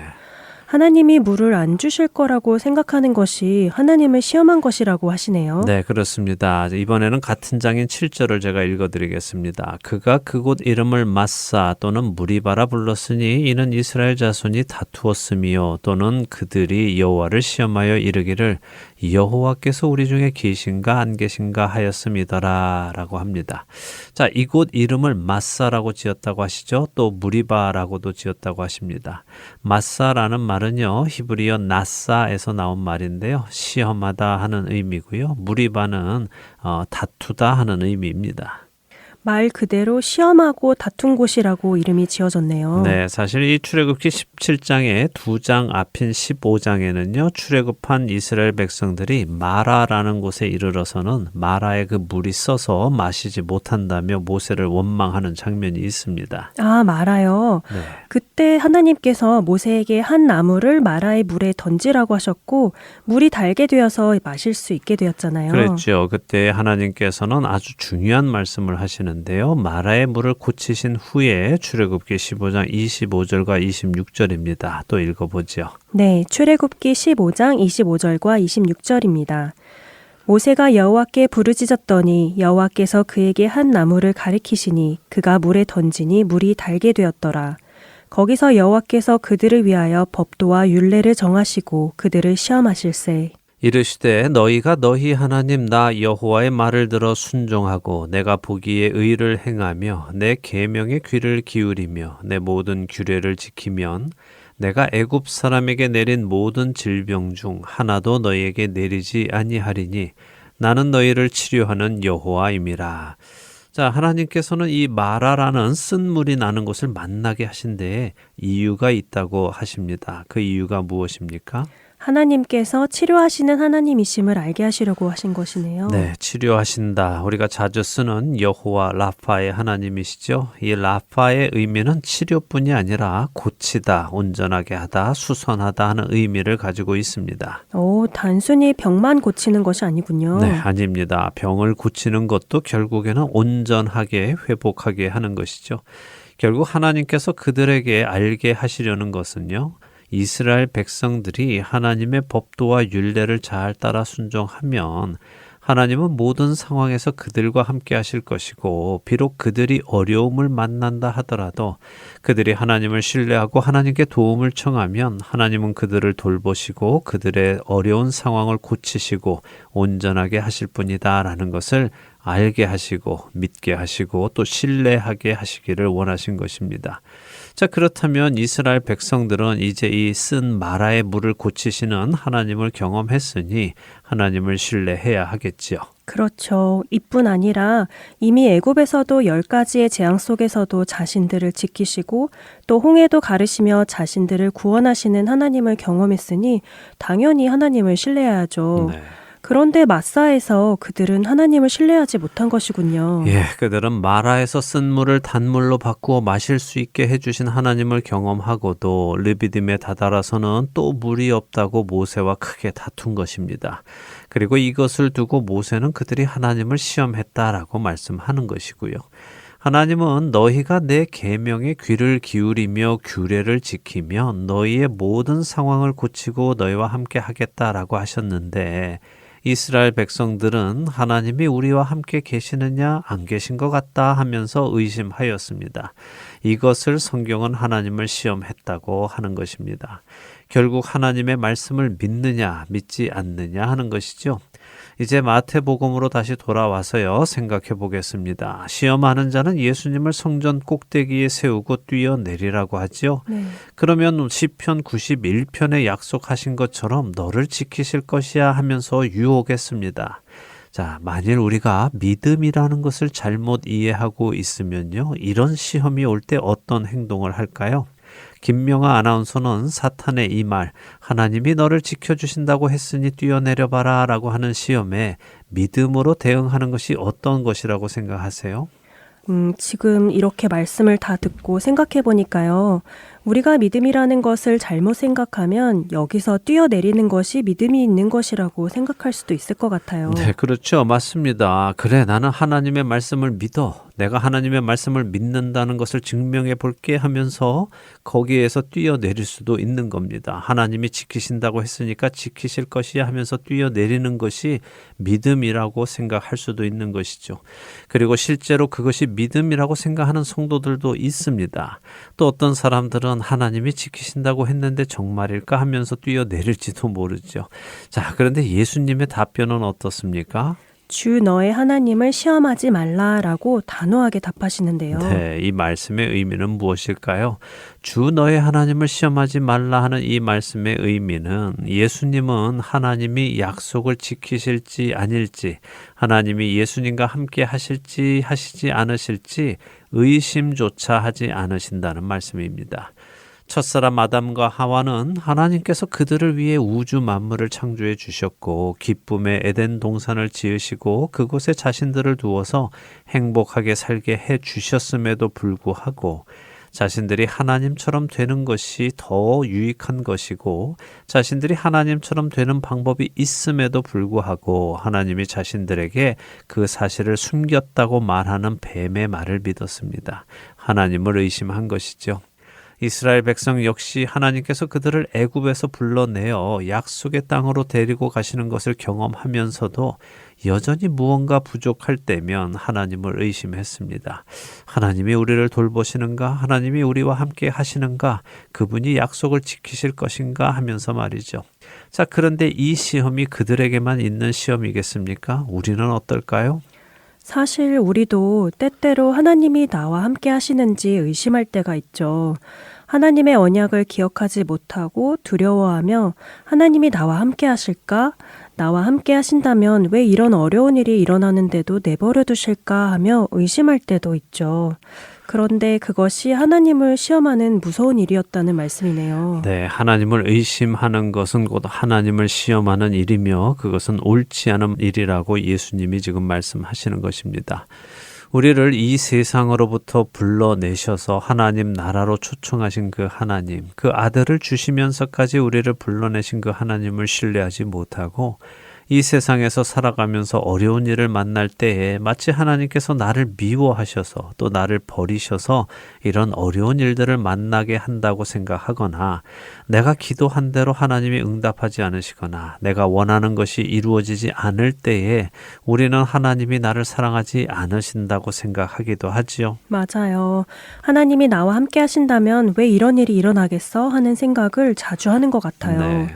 하나님이 물을 안 주실 거라고 생각하는 것이 하나님을 시험한 것이라고 하시네요. 네, 그렇습니다. 이번에는 같은 장인 7절을 제가 읽어드리겠습니다. 그가 그곳 이름을 마사 또는 무리바라 불렀으니 이는 이스라엘 자손이 다투었음이요 또는 그들이 여호와를 시험하여 이르기를 여호와께서 우리 중에 계신가 안 계신가 하였음이더라 라고 합니다. 자, 이곳 이름을 마사라고 지었다고 하시죠. 또 무리바라고도 지었다고 하십니다. 마사라는 말은요, 히브리어 나사에서 나온 말인데요. 시험하다 하는 의미고요. 무리바는 다투다 하는 의미입니다. 말 그대로 시험하고 다툰 곳이라고 이름이 지어졌네요. 네, 사실 이 출애굽기 17장의 두 장 앞인 15장에는요. 출애굽한 이스라엘 백성들이 마라라는 곳에 이르러서는 마라의 그 물이 써서 마시지 못한다며 모세를 원망하는 장면이 있습니다. 아, 마라요. 네. 그때 하나님께서 모세에게 한 나무를 마라의 물에 던지라고 하셨고 물이 달게 되어서 마실 수 있게 되었잖아요. 그랬죠. 그때 하나님께서는 아주 중요한 말씀을 하시는데요. 마라의 물을 고치신 후에 출애굽기 15장 25절과 26절입니다. 또 읽어보죠. 네, 출애굽기 15장 25절과 26절입니다. 모세가 여호와께 부르짖었더니 여호와께서 그에게 한 나무를 가리키시니 그가 물에 던지니 물이 달게 되었더라. 거기서 여호와께서 그들을 위하여 법도와 율례를 정하시고 그들을 시험하실세. 이르시되 너희가 너희 하나님 나 여호와의 말을 들어 순종하고 내가 보기에 의를 행하며 내 계명에 귀를 기울이며 내 모든 규례를 지키면 내가 애굽 사람에게 내린 모든 질병 중 하나도 너희에게 내리지 아니하리니 나는 너희를 치료하는 여호와임이라. 자, 하나님께서는 이 마라라는 쓴 물이 나는 곳을 만나게 하신데 이유가 있다고 하십니다. 그 이유가 무엇입니까? 하나님께서 치료하시는 하나님이심을 알게 하시려고 하신 것이네요. 네, 치료하신다. 우리가 자주 쓰는 여호와 라파의 하나님이시죠. 이 라파의 의미는 치료뿐이 아니라 고치다, 온전하게 하다, 수선하다 하는 의미를 가지고 있습니다. 단순히 병만 고치는 것이 아니군요. 네, 아닙니다. 병을 고치는 것도 결국에는 온전하게 회복하게 하는 것이죠. 결국 하나님께서 그들에게 알게 하시려는 것은요. 이스라엘 백성들이 하나님의 법도와 율례를 잘 따라 순종하면 하나님은 모든 상황에서 그들과 함께 하실 것이고 비록 그들이 어려움을 만난다 하더라도 그들이 하나님을 신뢰하고 하나님께 도움을 청하면 하나님은 그들을 돌보시고 그들의 어려운 상황을 고치시고 온전하게 하실 분이다라는 것을 알게 하시고 믿게 하시고 또 신뢰하게 하시기를 원하신 것입니다. 자, 그렇다면 이스라엘 백성들은 이제 이 쓴 마라의 물을 고치시는 하나님을 경험했으니 하나님을 신뢰해야 하겠지요. 그렇죠. 이뿐 아니라 이미 애굽에서도 10가지의 재앙 속에서도 자신들을 지키시고 또 홍해도 가르시며 자신들을 구원하시는 하나님을 경험했으니 당연히 하나님을 신뢰해야죠. 네. 그런데 마사에서 그들은 하나님을 신뢰하지 못한 것이군요. 예, 그들은 마라에서 쓴 물을 단물로 바꾸어 마실 수 있게 해주신 하나님을 경험하고도 르비딤에 다다라서는 또 물이 없다고 모세와 크게 다툰 것입니다. 그리고 이것을 두고 모세는 그들이 하나님을 시험했다라고 말씀하는 것이고요. 하나님은 너희가 내 계명에 귀를 기울이며 규례를 지키면 너희의 모든 상황을 고치고 너희와 함께 하겠다라고 하셨는데 이스라엘 백성들은 하나님이 우리와 함께 계시느냐 안 계신 것 같다 하면서 의심하였습니다. 이것을 성경은 하나님을 시험했다고 하는 것입니다. 결국 하나님의 말씀을 믿느냐 믿지 않느냐 하는 것이죠. 이제 마태복음으로 다시 돌아와서요 생각해 보겠습니다. 시험하는 자는 예수님을 성전 꼭대기에 세우고 뛰어내리라고 하지요. 네. 그러면 시편 91편에 약속하신 것처럼 너를 지키실 것이야 하면서 유혹했습니다. 자, 만일 우리가 믿음이라는 것을 잘못 이해하고 있으면요. 이런 시험이 올 때 어떤 행동을 할까요? 김명아 아나운서는 사탄의 이 말, 하나님이 너를 지켜주신다고 했으니 뛰어내려봐라 라고 하는 시험에 믿음으로 대응하는 것이 어떤 것이라고 생각하세요? 지금 이렇게 말씀을 다 듣고 생각해 보니까요. 우리가 믿음이라는 것을 잘못 생각하면 여기서 뛰어내리는 것이 믿음이 있는 것이라고 생각할 수도 있을 것 같아요. 네, 그렇죠. 맞습니다. 그래, 나는 하나님의 말씀을 믿어. 내가 하나님의 말씀을 믿는다는 것을 증명해 볼게 하면서 거기에서 뛰어내릴 수도 있는 겁니다. 하나님이 지키신다고 했으니까 지키실 것이야 하면서 뛰어내리는 것이 믿음이라고 생각할 수도 있는 것이죠. 그리고 실제로 그것이 믿음이라고 생각하는 성도들도 있습니다. 또 어떤 사람들은 하나님이 지키신다고 했는데 정말일까 하면서 뛰어내릴지도 모르죠. 자, 그런데 예수님의 답변은 어떻습니까? 주 너의 하나님을 시험하지 말라라고 단호하게 답하시는데요. 네, 이 말씀의 의미는 무엇일까요? 주 너의 하나님을 시험하지 말라 하는 이 말씀의 의미는 예수님은 하나님이 약속을 지키실지 아닐지, 하나님이 예수님과 함께 하실지 하시지 않으실지 의심조차 하지 않으신다는 말씀입니다. 첫사람 아담과 하와는 하나님께서 그들을 위해 우주 만물을 창조해 주셨고 기쁨의 에덴 동산을 지으시고 그곳에 자신들을 두어서 행복하게 살게 해 주셨음에도 불구하고 자신들이 하나님처럼 되는 것이 더 유익한 것이고 자신들이 하나님처럼 되는 방법이 있음에도 불구하고 하나님이 자신들에게 그 사실을 숨겼다고 말하는 뱀의 말을 믿었습니다. 하나님을 의심한 것이죠. 이스라엘 백성 역시 하나님께서 그들을 애굽에서 불러내어 약속의 땅으로 데리고 가시는 것을 경험하면서도 여전히 무언가 부족할 때면 하나님을 의심했습니다. 하나님이 우리를 돌보시는가? 하나님이 우리와 함께 하시는가? 그분이 약속을 지키실 것인가? 하면서 말이죠. 자, 그런데 이 시험이 그들에게만 있는 시험이겠습니까? 우리는 어떨까요? 사실 우리도 때때로 하나님이 나와 함께 하시는지 의심할 때가 있죠. 하나님의 언약을 기억하지 못하고 두려워하며 하나님이 나와 함께 하실까? 나와 함께 하신다면 왜 이런 어려운 일이 일어나는데도 내버려 두실까 하며 의심할 때도 있죠. 그런데 그것이 하나님을 시험하는 무서운 일이었다는 말씀이네요. 네, 하나님을 의심하는 것은 곧 하나님을 시험하는 일이며 그것은 옳지 않은 일이라고 예수님이 지금 말씀하시는 것입니다. 우리를 이 세상으로부터 불러내셔서 하나님 나라로 초청하신 그 하나님, 그 아들을 주시면서까지 우리를 불러내신 그 하나님을 신뢰하지 못하고 이 세상에서 살아가면서 어려운 일을 만날 때에 마치 하나님께서 나를 미워하셔서 또 나를 버리셔서 이런 어려운 일들을 만나게 한다고 생각하거나 내가 기도한 대로 하나님이 응답하지 않으시거나 내가 원하는 것이 이루어지지 않을 때에 우리는 하나님이 나를 사랑하지 않으신다고 생각하기도 하지요. 맞아요. 하나님이 나와 함께 하신다면 왜 이런 일이 일어나겠어? 하는 생각을 자주 하는 것 같아요. 네.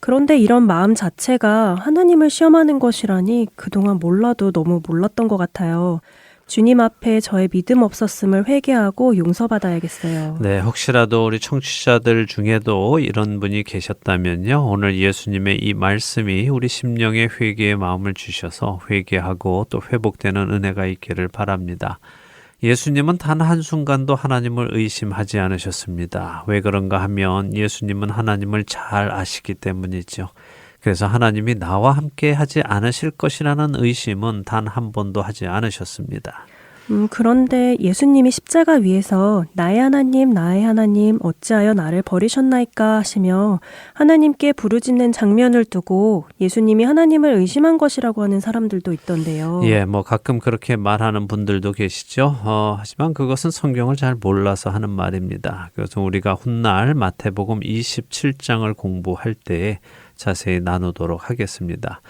그런데 이런 마음 자체가 하나님을 시험하는 것이라니 그동안 몰라도 너무 몰랐던 것 같아요. 주님 앞에 저의 믿음 없었음을 회개하고 용서받아야겠어요. 네, 혹시라도 우리 청취자들 중에도 이런 분이 계셨다면요. 오늘 예수님의 이 말씀이 우리 심령의 회개의 마음을 주셔서 회개하고 또 회복되는 은혜가 있기를 바랍니다. 예수님은 단 한순간도 하나님을 의심하지 않으셨습니다. 왜 그런가 하면 예수님은 하나님을 잘 아시기 때문이죠. 그래서 하나님이 나와 함께 하지 않으실 것이라는 의심은 단 한 번도 하지 않으셨습니다. 그런데 예수님이 십자가 위에서 나의 하나님 어찌하여 나를 버리셨나이까 하시며 하나님께 부르짖는 장면을 두고 예수님이 하나님을 의심한 것이라고 하는 사람들도 있던데요. 예, 뭐 가끔 그렇게 말하는 분들도 계시죠. 하지만 그것은 성경을 잘 몰라서 하는 말입니다. 그래서 우리가 훗날 마태복음 27장을 공부할 때에 자세히 나누도록 하겠습니다.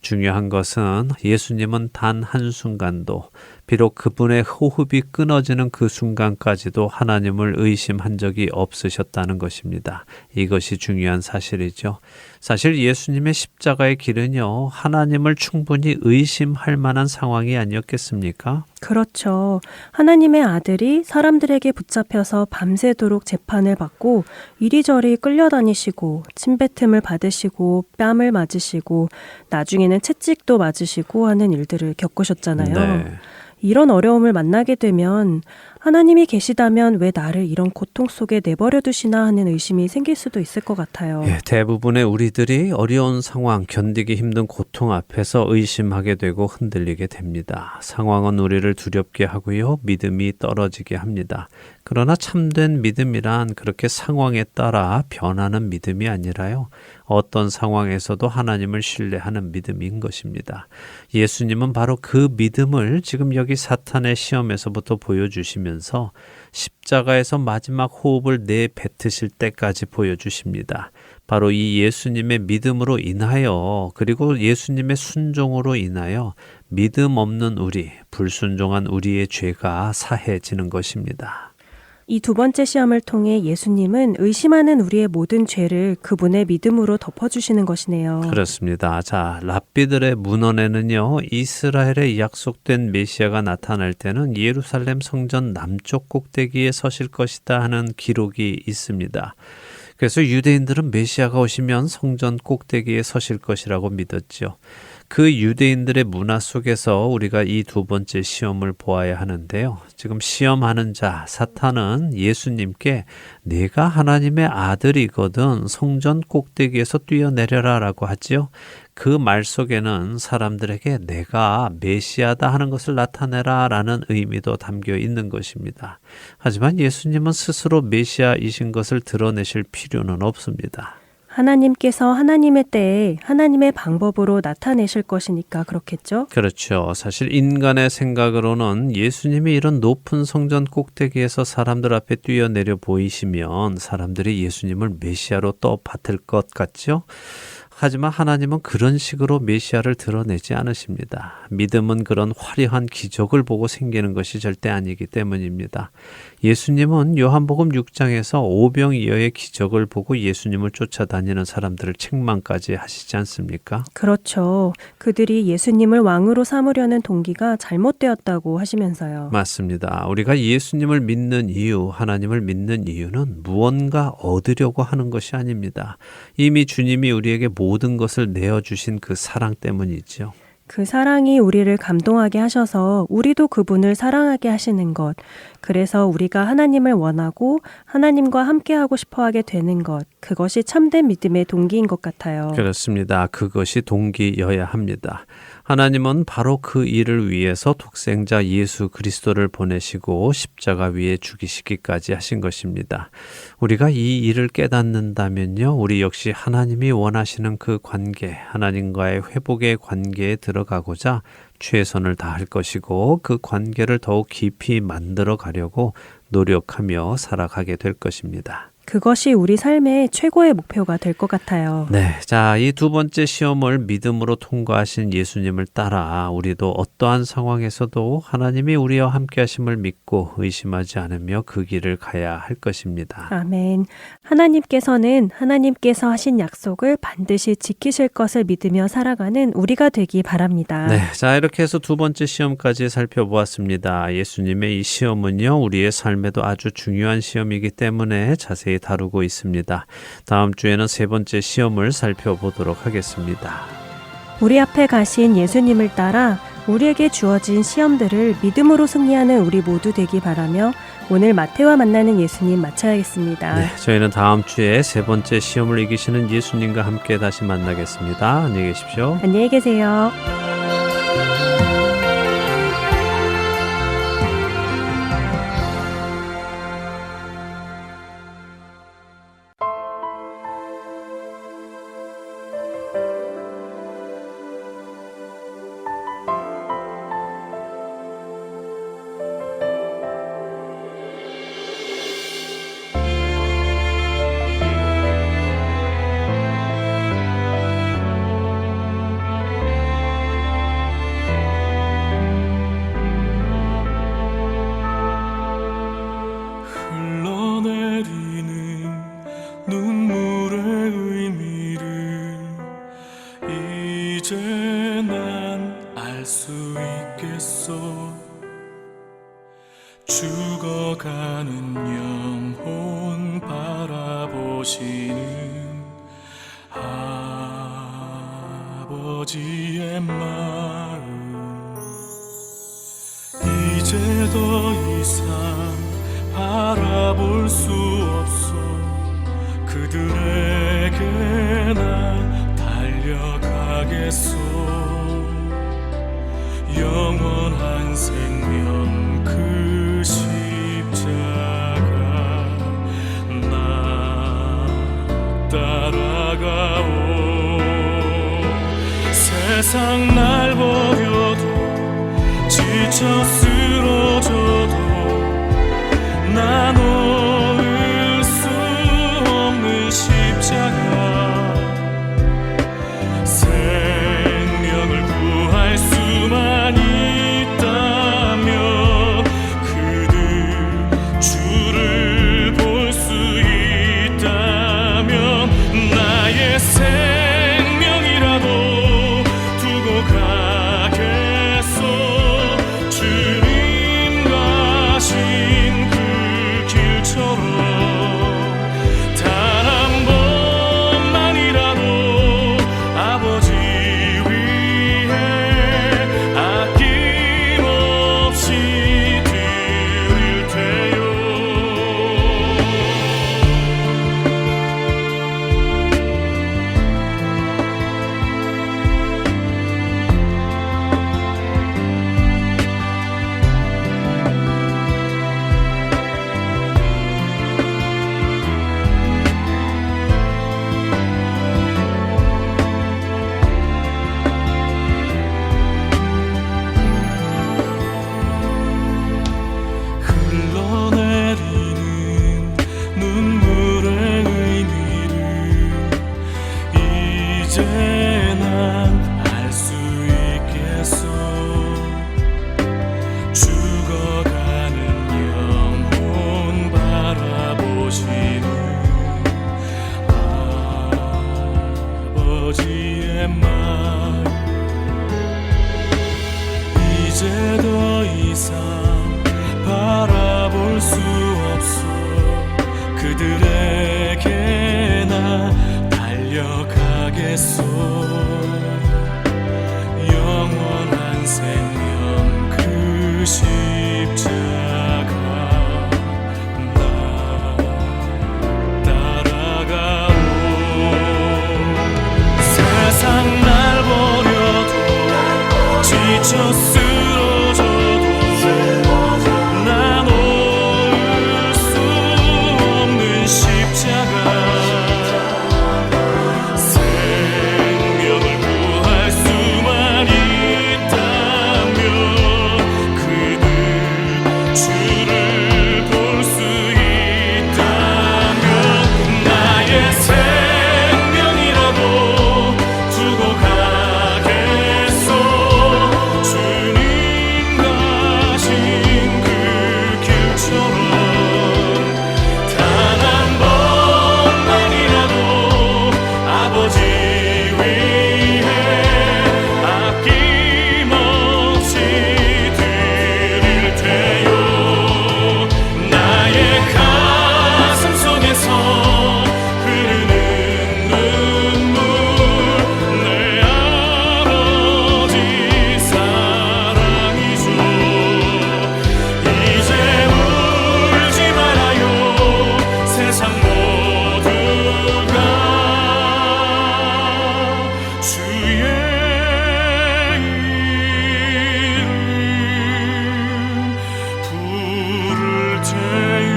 중요한 것은 예수님은 단 한순간도 비록 그분의 호흡이 끊어지는 그 순간까지도 하나님을 의심한 적이 없으셨다는 것입니다. 이것이 중요한 사실이죠. 사실 예수님의 십자가의 길은요, 하나님을 충분히 의심할 만한 상황이 아니었겠습니까? 그렇죠. 하나님의 아들이 사람들에게 붙잡혀서 밤새도록 재판을 받고 이리저리 끌려다니시고 침뱉음을 받으시고 뺨을 맞으시고 나중에는 채찍도 맞으시고 하는 일들을 겪으셨잖아요. 네. 이런 어려움을 만나게 되면 하나님이 계시다면 왜 나를 이런 고통 속에 내버려 두시나 하는 의심이 생길 수도 있을 것 같아요. 예, 대부분의 우리들이 어려운 상황, 견디기 힘든 고통 앞에서 의심하게 되고 흔들리게 됩니다. 상황은 우리를 두렵게 하고요, 믿음이 떨어지게 합니다. 그러나 참된 믿음이란 그렇게 상황에 따라 변하는 믿음이 아니라요, 어떤 상황에서도 하나님을 신뢰하는 믿음인 것입니다. 예수님은 바로 그 믿음을 지금 여기 사탄의 시험에서부터 보여주시면서 십자가에서 마지막 호흡을 내뱉으실 때까지 보여주십니다. 바로 이 예수님의 믿음으로 인하여 그리고 예수님의 순종으로 인하여 믿음 없는 우리, 불순종한 우리의 죄가 사해지는 것입니다. 이 두 번째 시험을 통해 예수님은 의심하는 우리의 모든 죄를 그분의 믿음으로 덮어주시는 것이네요. 그렇습니다. 자, 랍비들의 문헌에는요, 이스라엘의 약속된 메시아가 나타날 때는 예루살렘 성전 남쪽 꼭대기에 서실 것이다 하는 기록이 있습니다. 그래서 유대인들은 메시아가 오시면 성전 꼭대기에 서실 것이라고 믿었죠. 그 유대인들의 문화 속에서 우리가 이 두 번째 시험을 보아야 하는데요. 지금 시험하는 자, 사탄은 예수님께 내가 하나님의 아들이거든 성전 꼭대기에서 뛰어내려라 라고 하지요. 그 말 속에는 사람들에게 내가 메시아다 하는 것을 나타내라 라는 의미도 담겨 있는 것입니다. 하지만 예수님은 스스로 메시아이신 것을 드러내실 필요는 없습니다. 하나님께서 하나님의 때에 하나님의 방법으로 나타내실 것이니까 그렇겠죠? 그렇죠. 사실 인간의 생각으로는 예수님이 이런 높은 성전 꼭대기에서 사람들 앞에 뛰어내려 보이시면 사람들이 예수님을 메시아로 떠받들 것 같죠? 하지만 하나님은 그런 식으로 메시아를 드러내지 않으십니다. 믿음은 그런 화려한 기적을 보고 생기는 것이 절대 아니기 때문입니다. 예수님은 요한복음 6장에서 오병이어의 기적을 보고 예수님을 쫓아다니는 사람들을 책망까지 하시지 않습니까? 그렇죠. 그들이 예수님을 왕으로 삼으려는 동기가 잘못되었다고 하시면서요. 맞습니다. 우리가 예수님을 믿는 이유, 하나님을 믿는 이유는 무언가 얻으려고 하는 것이 아닙니다. 이미 주님이 우리에게 모든 것을 내어주신 그 사랑 때문이죠. 그 사랑이 우리를 감동하게 하셔서 우리도 그분을 사랑하게 하시는 것. 그래서 우리가 하나님을 원하고 하나님과 함께하고 싶어하게 되는 것. 그것이 참된 믿음의 동기인 것 같아요. 그렇습니다. 그것이 동기여야 합니다. 하나님은 바로 그 일을 위해서 독생자 예수 그리스도를 보내시고 십자가 위에 죽이시기까지 하신 것입니다. 우리가 이 일을 깨닫는다면요, 우리 역시 하나님이 원하시는 그 관계, 하나님과의 회복의 관계에 들어가고자 최선을 다할 것이고 그 관계를 더욱 깊이 만들어 가려고 노력하며 살아가게 될 것입니다. 그것이 우리 삶의 최고의 목표가 될 것 같아요. 네, 자, 이 두 번째 시험을 믿음으로 통과하신 예수님을 따라 우리도 어떠한 상황에서도 하나님이 우리와 함께 하심을 믿고 의심하지 않으며 그 길을 가야 할 것입니다. 아멘. 하나님께서는 하나님께서 하신 약속을 반드시 지키실 것을 믿으며 살아가는 우리가 되기 바랍니다. 네, 자, 이렇게 해서 두 번째 시험까지 살펴보았습니다. 예수님의 이 시험은요, 우리의 삶에도 아주 중요한 시험이기 때문에 자세히 다루고 있습니다. 다음 주에는 세 번째 시험을 살펴보도록 하겠습니다. 우리 앞에 가신 예수님을 따라 우리에게 주어진 시험들을 믿음으로 승리하는 우리 모두 되기 바라며 오늘 마태와 만나는 예수님 마쳐야겠습니다. 네, 저희는 다음 주에 세 번째 시험을 이기시는 예수님과 함께 다시 만나겠습니다. 안녕히 계십시오. 안녕히 계세요. 죽어가는 영혼 바라보시는 아버지의 마음, 이제 더 이상 바라볼 수 없어 그들에게 난 달려가겠소. 영원한 생명 그 십자가 나 따라가오. 세상 날 버려도 지쳐 쓰러져도 나 놓을 수 없는 십자가, 생명을 구할 수만 있다면 그들 주를 볼 수 있다면 나의 생명이라도 두고 가겠소. 주님 가신 그 길처럼 단 한 번만이라도 아버지 위해 아낌없이 드릴 테요. 흘러내리는 눈물의 의미를 이제 난 알 수 있겠소. 죽어가는 영혼 바라보시는 아버지의 마음, 이제 더 이상 바라볼 수 없어 그들에게 나 달려가겠소. 영원 생명 그 십자가 나 따라가오. 세상 날 버려도 지쳐 쓰러져도 난 놓을 수 없는 십자가, 생명을 구할 수만 있다면 그들 주를 볼 수 있다면 나의 생명이라도 두고 가겠소. 주님 가신 그 길처럼 단 한 번만이라도 아버지 위해 아낌없이 드릴 테요. 나의 가슴 속에서 흐르는 눈물, 내 아버지 사랑이죠. 이제 울지 말아요. 세상 모두가 주의 이름 부를 테요.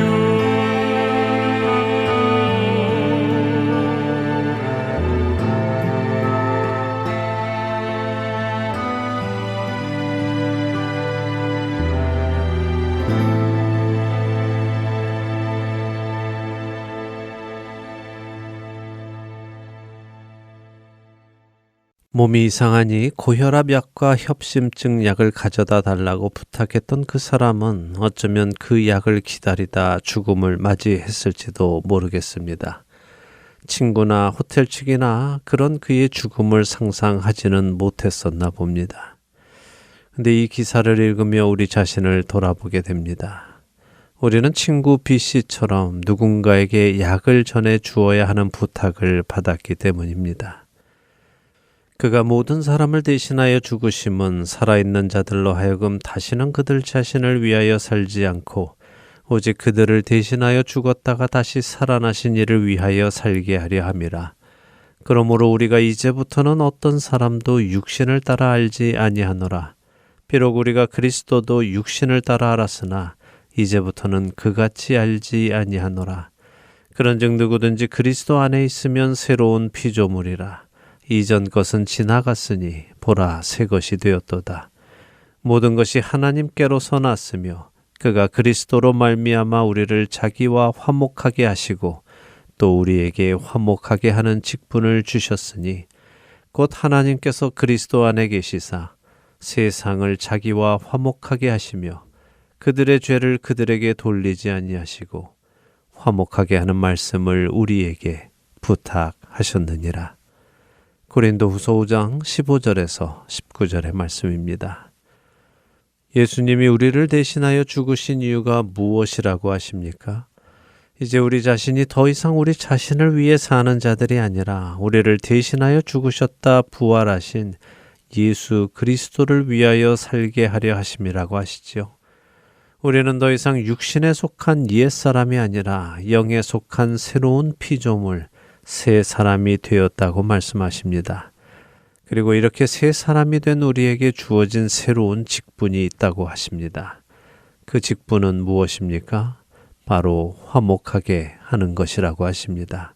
몸이 이상하니 고혈압 약과 협심증 약을 가져다 달라고 부탁했던 그 사람은 어쩌면 그 약을 기다리다 죽음을 맞이했을지도 모르겠습니다. 친구나 호텔 측이나 그런 그의 죽음을 상상하지는 못했었나 봅니다. 근데 이 기사를 읽으며 우리 자신을 돌아보게 됩니다. 우리는 친구 B씨처럼 누군가에게 약을 전해 주어야 하는 부탁을 받았기 때문입니다. 그가 모든 사람을 대신하여 죽으심은 살아있는 자들로 하여금 다시는 그들 자신을 위하여 살지 않고 오직 그들을 대신하여 죽었다가 다시 살아나신 이를 위하여 살게 하려 함이라. 그러므로 우리가 이제부터는 어떤 사람도 육신을 따라 알지 아니하노라. 비록 우리가 그리스도도 육신을 따라 알았으나 이제부터는 그같이 알지 아니하노라. 그런즉 누구든지 그리스도 안에 있으면 새로운 피조물이라. 이전 것은 지나갔으니 보라 새 것이 되었도다. 모든 것이 하나님께로서 났으며 그가 그리스도로 말미암아 우리를 자기와 화목하게 하시고 또 우리에게 화목하게 하는 직분을 주셨으니 곧 하나님께서 그리스도 안에 계시사 세상을 자기와 화목하게 하시며 그들의 죄를 그들에게 돌리지 아니하시고 화목하게 하는 말씀을 우리에게 부탁하셨느니라. 고린도후서 5장 15절에서 19절의 말씀입니다. 예수님이 우리를 대신하여 죽으신 이유가 무엇이라고 하십니까? 이제 우리 자신이 더 이상 우리 자신을 위해 사는 자들이 아니라 우리를 대신하여 죽으셨다 부활하신 예수 그리스도를 위하여 살게 하려 하심이라고 하시지요. 우리는 더 이상 육신에 속한 옛사람이 아니라 영에 속한 새로운 피조물, 새 사람이 되었다고 말씀하십니다. 그리고 이렇게 새 사람이 된 우리에게 주어진 새로운 직분이 있다고 하십니다. 그 직분은 무엇입니까? 바로 화목하게 하는 것이라고 하십니다.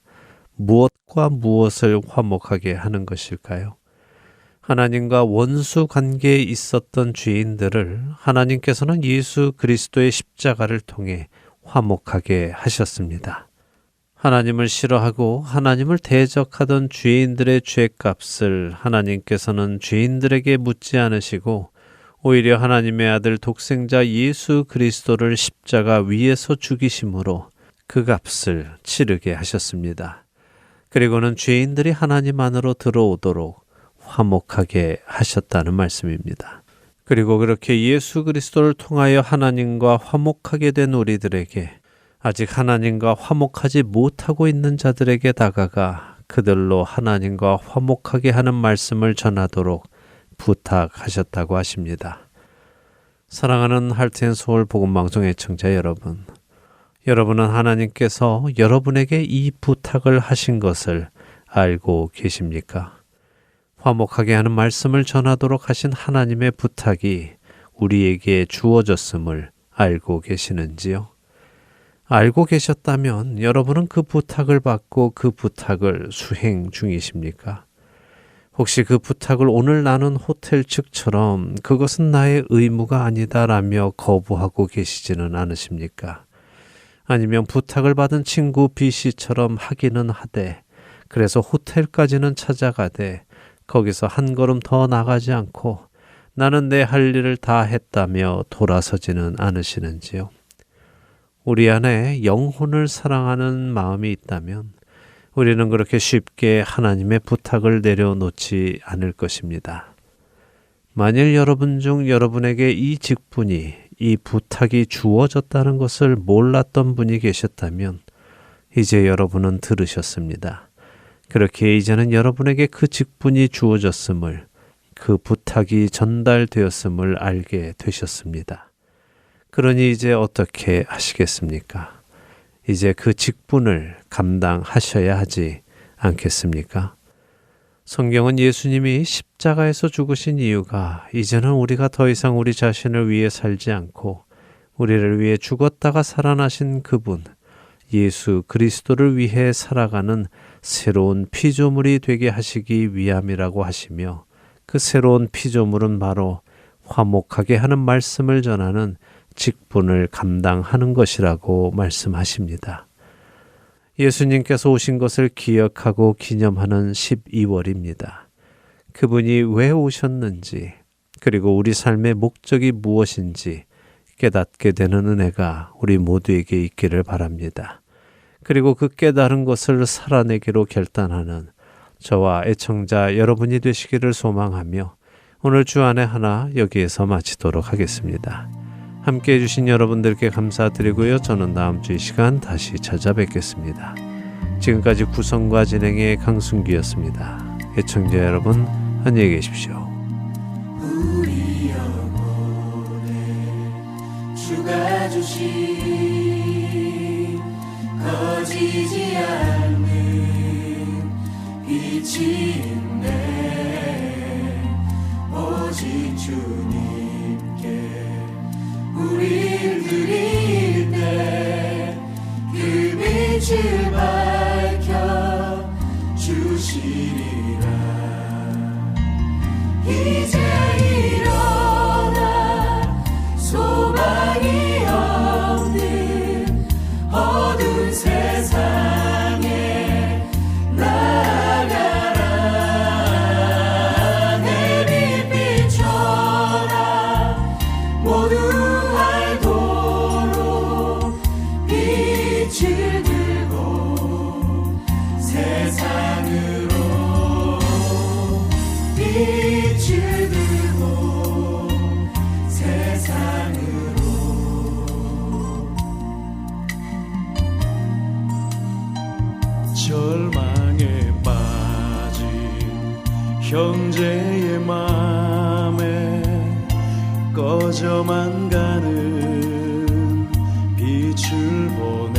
무엇과 무엇을 화목하게 하는 것일까요? 하나님과 원수 관계에 있었던 죄인들을 하나님께서는 예수 그리스도의 십자가를 통해 화목하게 하셨습니다. 하나님을 싫어하고 하나님을 대적하던 죄인들의 죄값을 하나님께서는 죄인들에게 묻지 않으시고 오히려 하나님의 아들 독생자 예수 그리스도를 십자가 위에서 죽이심으로 그 값을 치르게 하셨습니다. 그리고는 죄인들이 하나님 안으로 들어오도록 화목하게 하셨다는 말씀입니다. 그리고 그렇게 예수 그리스도를 통하여 하나님과 화목하게 된 우리들에게 아직 하나님과 화목하지 못하고 있는 자들에게 다가가 그들로 하나님과 화목하게 하는 말씀을 전하도록 부탁하셨다고 하십니다. 사랑하는 할트앤서울 복음방송 애청자 여러분, 여러분은 하나님께서 여러분에게 이 부탁을 하신 것을 알고 계십니까? 화목하게 하는 말씀을 전하도록 하신 하나님의 부탁이 우리에게 주어졌음을 알고 계시는지요? 알고 계셨다면 여러분은 그 부탁을 받고 그 부탁을 수행 중이십니까? 혹시 그 부탁을 오늘 나눈 호텔 측처럼 그것은 나의 의무가 아니다라며 거부하고 계시지는 않으십니까? 아니면 부탁을 받은 친구 B씨처럼 하기는 하되 그래서 호텔까지는 찾아가되 거기서 한 걸음 더 나가지 않고 나는 내 할 일을 다 했다며 돌아서지는 않으시는지요? 우리 안에 영혼을 사랑하는 마음이 있다면 우리는 그렇게 쉽게 하나님의 부탁을 내려놓지 않을 것입니다. 만일 여러분 중 여러분에게 이 직분이, 이 부탁이 주어졌다는 것을 몰랐던 분이 계셨다면 이제 여러분은 들으셨습니다. 그렇게 이제는 여러분에게 그 직분이 주어졌음을, 그 부탁이 전달되었음을 알게 되셨습니다. 그러니 이제 어떻게 하시겠습니까? 이제 그 직분을 감당하셔야 하지 않겠습니까? 성경은 예수님이 십자가에서 죽으신 이유가 이제는 우리가 더 이상 우리 자신을 위해 살지 않고 우리를 위해 죽었다가 살아나신 그분, 예수 그리스도를 위해 살아가는 새로운 피조물이 되게 하시기 위함이라고 하시며 그 새로운 피조물은 바로 화목하게 하는 말씀을 전하는 직분을 감당하는 것이라고 말씀하십니다. 예수님께서 오신 것을 기억하고 기념하는 12월입니다. 그분이 왜 오셨는지, 그리고 우리 삶의 목적이 무엇인지 깨닫게 되는 은혜가 우리 모두에게 있기를 바랍니다. 그리고 그 깨달은 것을 살아내기로 결단하는 저와 애청자 여러분이 되시기를 소망하며 오늘 주안의 하나 여기에서 마치도록 하겠습니다. 함께해 주신 여러분들께 감사드리고요. 저는 다음 주 이 시간 다시 찾아뵙겠습니다. 지금까지 구성과 진행의 강순기였습니다. 애청자 여러분 안녕히 계십시오. 우리 영혼에 주가 주신 거지지 않는 빛이 있네. 오직 주님께 우릴 드릴 때 그 빛을 밝혀 주시리라. 이제 일어나 소망이 없는 어두운 세상에 나아가라. 내 빛 비춰라. 모두 알도록 빛을 들고 세상으로 빛을 들고 세상으로. 절망에 빠진 형제의 맘에 꺼져만 가는 빛을 보내